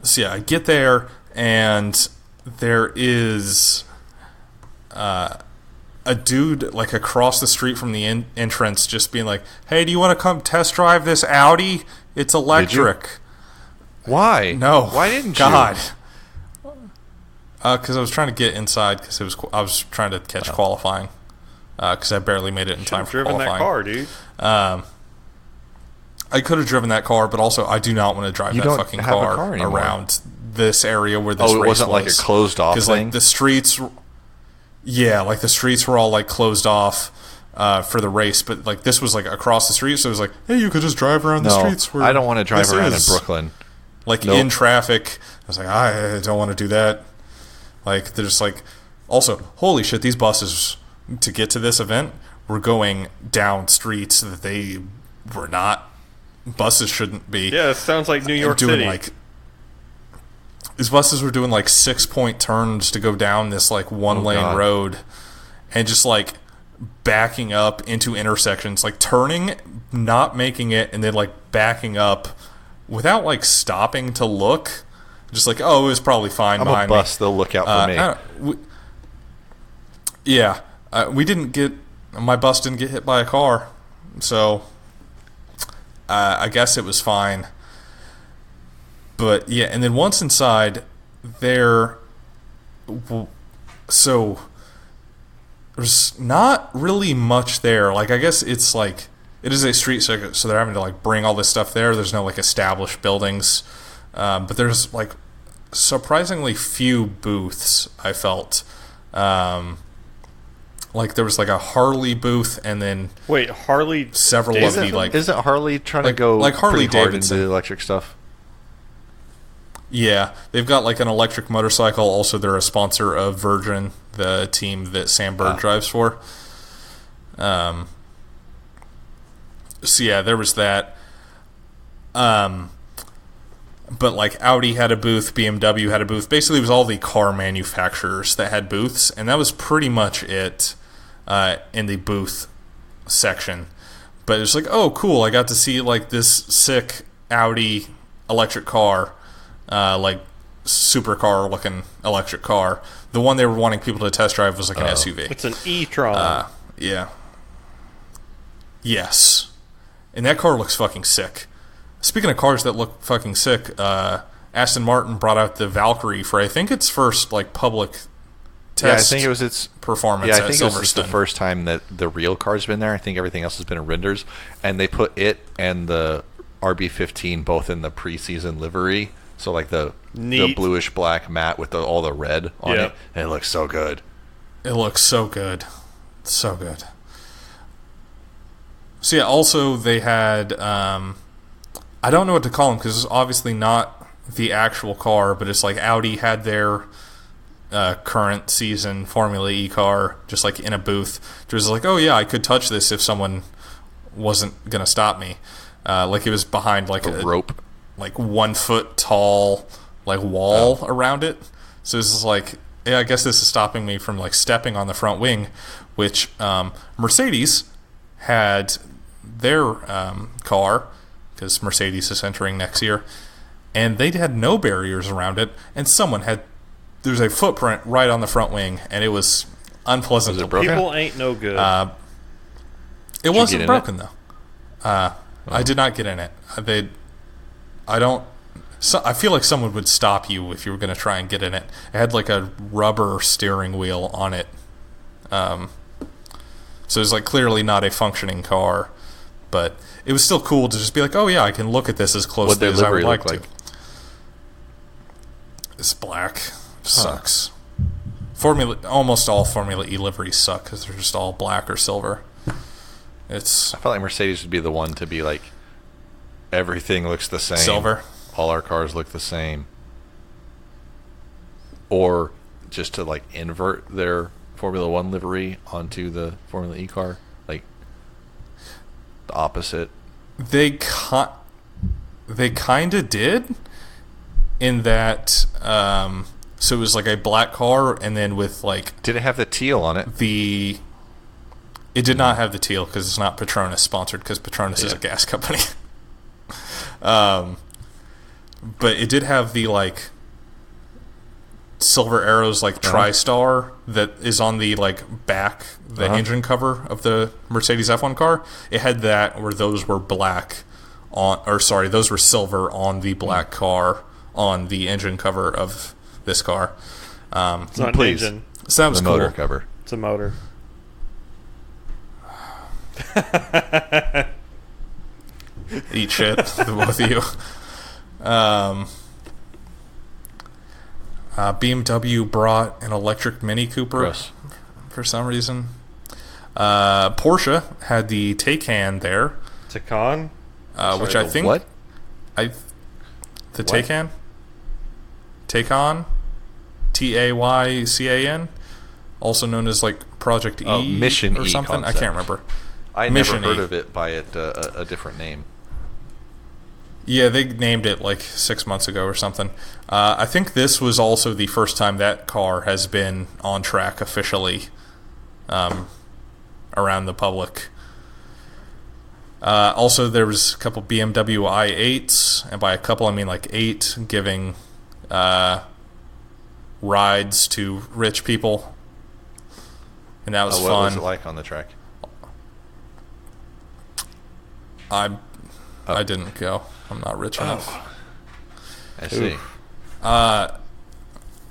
So yeah, I get there, and there is a dude like across the street from the entrance just being like, hey, do you want to come test drive this Audi? It's electric. Why? No. Why didn't God. Because I was trying to get inside because I was trying to catch qualifying because I barely made it in time for driven qualifying. that car, dude. I could have driven that car, but also I do not want to drive You that don't fucking have a car car anymore. around this area where this race was. Oh, it wasn't like a closed off Because thing? like the streets, yeah, like the streets were all like closed off for the race, but like this was like across the street, so it was like, hey, you could just drive around the streets. Where I don't want to drive this around is. in Brooklyn. Like Nope. in traffic. I was like, I don't want to do that. Like they're just like, also, holy shit, these buses to get to this event were going down streets that they were not. Buses shouldn't be. Yeah, it sounds like New York doing City. like these buses were doing like 6-point turns to go down this like one lane God. road, and just like backing up into intersections, like turning, not making it, and then like backing up without like stopping to look. Just like, oh, it was probably fine I'm behind a bus. They'll look out for me. We didn't get, my bus didn't get hit by a car, so I guess it was fine. But yeah, and then once inside, so there's not really much there. Like, I guess it's like, it is a street circuit, so they're having to like bring all this stuff there. There's no like established buildings. But there's like surprisingly few booths, I felt. Like there was like a Harley booth, and then Wait, Harley several Davidson? of the like, Isn't Harley trying like- to go like Harley pretty hard Davidson. into electric stuff? yeah, they've got like an electric motorcycle. Also, they're a sponsor of Virgin, the team that Sam Bird drives for. So yeah, there was that. But like Audi had a booth, BMW had a booth. Basically, it was all the car manufacturers that had booths, and that was pretty much it in the booth section. But it's like, oh, cool! I got to see like this sick Audi electric car, like supercar looking electric car. The one they were wanting people to test drive was like an SUV. It's an e-tron. Yeah. Yes. And that car looks fucking sick. Speaking of cars that look fucking sick, Aston Martin brought out the Valkyrie for, I think, its first like public test. Yeah, I think it was its performance. Yeah, I at think it was just the Silverstone. first time that the real car's been there. I think everything else has been in renders, and they put it and the RB15 both in the preseason livery. So like the Neat. bluish black matte with all the red on Yep. it, and it looks so good. It looks so good, so good. So yeah, also they had I don't know what to call them because it's obviously not the actual car, but it's like Audi had their current season Formula E car just like in a booth. It was like, oh yeah, I could touch this if someone wasn't gonna stop me. Like it was behind like A rope. like 1 foot tall like wall around it. So this is like, yeah, I guess this is stopping me from like stepping on the front wing, which Mercedes had their car, because Mercedes is entering next year, and they had no barriers around it, and there's a footprint right on the front wing, and it was unpleasant. Was it broken? People ain't no good. It wasn't broken though. I did not get in it. I feel like someone would stop you if you were going to try and get in it. It had like a rubber steering wheel on it. So it's like clearly not a functioning car, but it was still cool to just be like, oh yeah, I can look at this as closely as I would like to. It's black. Sucks. Almost all Formula E liveries suck because they're just all black or silver. I felt like Mercedes would be the one to be like, everything looks the same. Silver. All our cars look the same. Or just to like invert their Formula One livery onto the Formula E car, like the opposite. They kind of did, in that. So it was like a black car, and then with like. Did it have the teal on it? It did not have the teal because it's not Petronas sponsored, because Petronas is a gas company. But it did have the like silver arrows, like TriStar, that is on the like back, the engine cover of the Mercedes F1 car. It had that, where those were those were silver on the black car on the engine cover of this car. It's not an engine. So that was the cool. motor cover. It's a motor. Eat shit, the both of you. BMW brought an electric Mini Cooper. Gross. For some reason. Porsche had the Taycan there. Taycan? Which I think... What? The Taycan? Taycan? Taycan? Also known as like Project E Mission or E something. concept. I can't remember. I Mission never heard E. of it by a different name. Yeah, they named it like 6 months ago or something. I think this was also the first time that car has been on track officially around the public. Also, there was a couple BMW i8s, and by a couple I mean like 8, giving rides to rich people. And that was what fun. was it like on the track? I didn't go. I'm not rich enough. I see.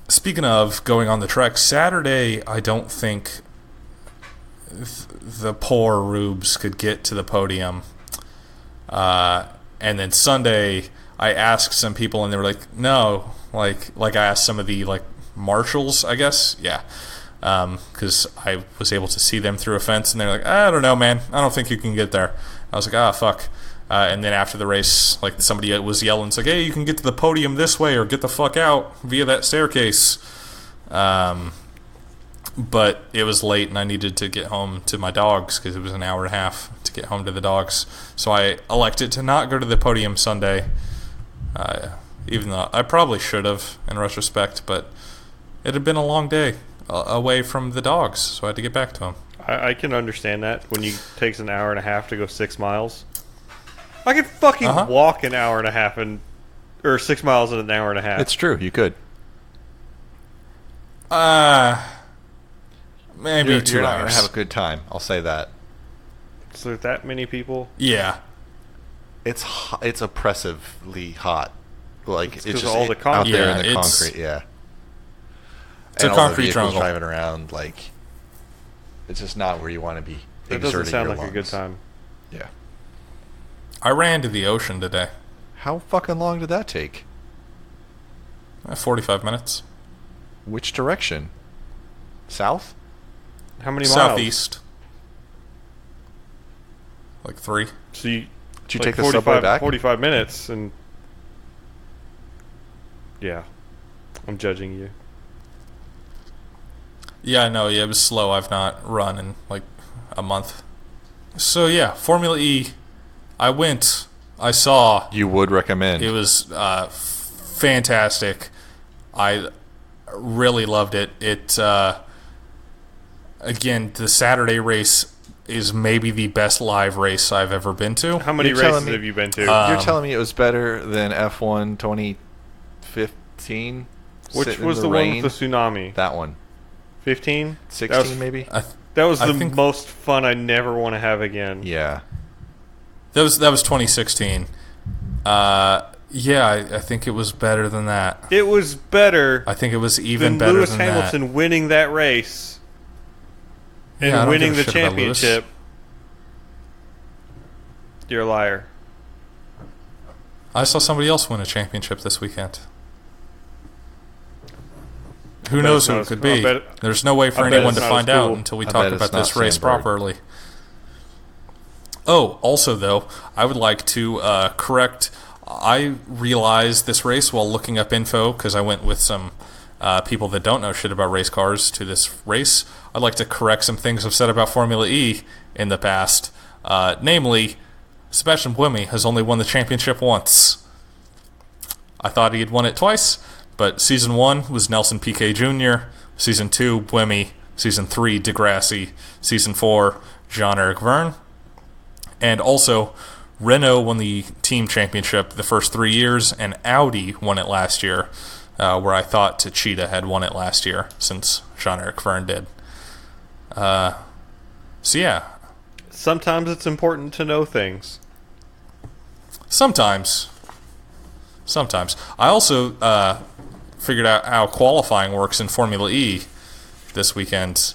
Speaking of going on the track, Saturday, I don't think the poor rubes could get to the podium. And then Sunday, I asked some people, and they were like, no. Like I asked some of the like marshals, I guess. Yeah. Because I was able to see them through a fence, and they're like, I don't know, man. I don't think you can get there. I was like, fuck. And then after the race, like somebody was yelling, it's like, hey, you can get to the podium this way, or get the fuck out via that staircase. But it was late, and I needed to get home to my dogs because it was an hour and a half to get home to the dogs. So I elected to not go to the podium Sunday, even though I probably should have in retrospect, but it had been a long day away from the dogs, so I had to get back to them. I can understand that when it takes an hour and a half to go 6 miles. I could fucking walk an hour and a half or 6 miles in an hour and a half. It's true. You could. Maybe You're 2 not hours. going to have a good time. I'll say that. So there that many people? Yeah. It's oppressively hot. Like it's 'cause just all the out there in Yeah, the it's- concrete. Yeah. It's a And all the concrete vehicles jungle. driving around, like it's just not where you want to be. It doesn't exerting sound your like a good lungs. time. Yeah. I ran to the ocean today. How fucking long did that take? 45 minutes. Which direction? South? How many miles? Southeast. Like 3. So you Did you like take the subway back? 45 minutes, and yeah, I'm judging you. Yeah, I know. Yeah, it was slow. I've not run in like a month. So yeah, Formula E. I went. I saw. You would recommend. It was fantastic. I really loved it. It again, the Saturday race is maybe the best live race I've ever been to. How many You're telling races me- have you been to? You're telling me it was better than F1 2015? Which Sitting in was the rain? one with the tsunami? That one. 15? 16 maybe? That was I the think- most fun I never want to have again. Yeah. That was 2016. Yeah, I think it was better than that. It was better I think it was even than better Lewis than Hamilton winning that race that. and Yeah, I don't winning give a the shit about Lewis. championship. You're a liar. I saw somebody else win a championship this weekend. Who bet knows it's who not it as- could I be? bet- There's no way for I bet anyone it's to not find as out cool. until we I talk bet it's about this not race Sandberg. properly. Oh, also though, I would like to correct. I realized this race while looking up info because I went with some people that don't know shit about race cars to this race. I'd like to correct some things I've said about Formula E in the past. Namely, Sebastian Buemi has only won the championship once. I thought he had won it twice, but Season 1 was Nelson Piquet Jr., Season 2, Buemi, Season 3, Degrassi, Season 4, Jean-Eric Verne. And also, Renault won the team championship the first 3 years, and Audi won it last year, where I thought Techeetah had won it last year, since Jean-Eric Verne did. So yeah, Sometimes it's important to know things. Sometimes. I also figured out how qualifying works in Formula E this weekend,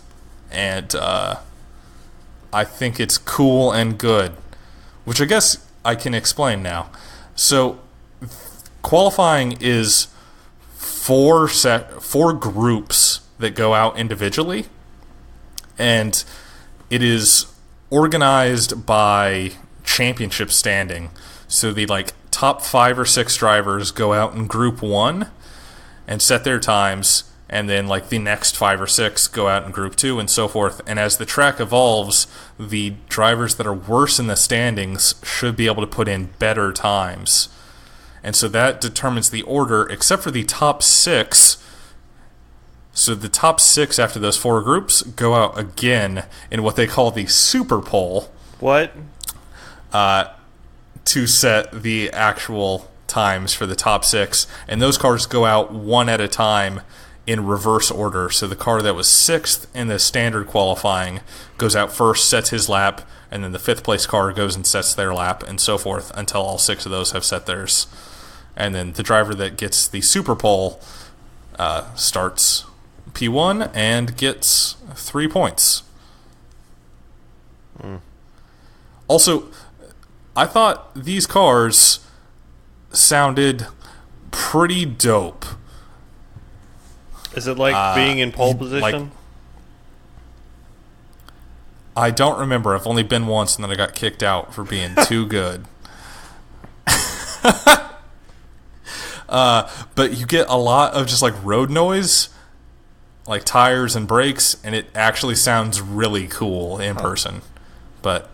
and I think it's cool and good, which I guess I can explain now. So, qualifying is four groups that go out individually, and it is organized by championship standing. So the top 5 or 6 drivers go out in group 1 and set their times, and then the next 5 or 6 go out in group 2 and so forth. And as the track evolves, the drivers that are worse in the standings should be able to put in better times. And so that determines the order, except for the top 6. So the top 6 after those 4 groups go out again in what they call the Super Pole. What? To set the actual times for the top 6, and those cars go out one at a time in reverse order. So the car that was 6th in the standard qualifying goes out first, sets his lap, and then the 5th place car goes and sets their lap, and so forth until all 6 of those have set theirs. And then the driver that gets the Super Pole starts P1 and gets 3 points. Also, I thought these cars sounded pretty dope. Is it like being in pole position? I don't remember. I've only been once, and then I got kicked out for being too good. But you get a lot of just road noise, like tires and brakes, and it actually sounds really cool in person. But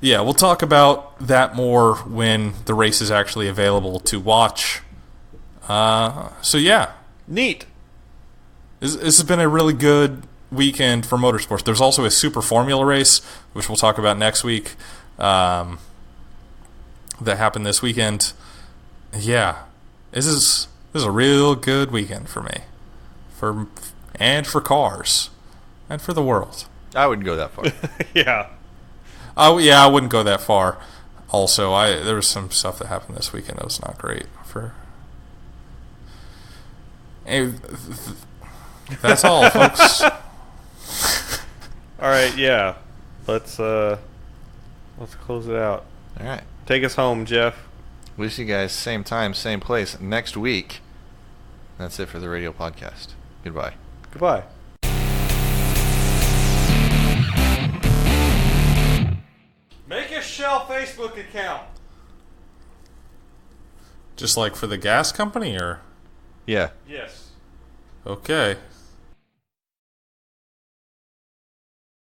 yeah, we'll talk about that more when the race is actually available to watch. So yeah, Neat. this has been a really good weekend for motorsports. There's also a Super Formula race, which we'll talk about next week, that happened this weekend. Yeah, this is a real good weekend for me, for cars, and for the world. I wouldn't go that far. Yeah. Oh yeah, I wouldn't go that far. Also, there was some stuff that happened this weekend that was not great. That's all, folks. All right. Yeah. Let's close it out. All right. Take us home, Jeff. We'll see you guys same time, same place next week. That's it for the radio podcast. Goodbye. Goodbye. Make a Shell Facebook account. Just like for the gas company, or Yeah. Yes. okay.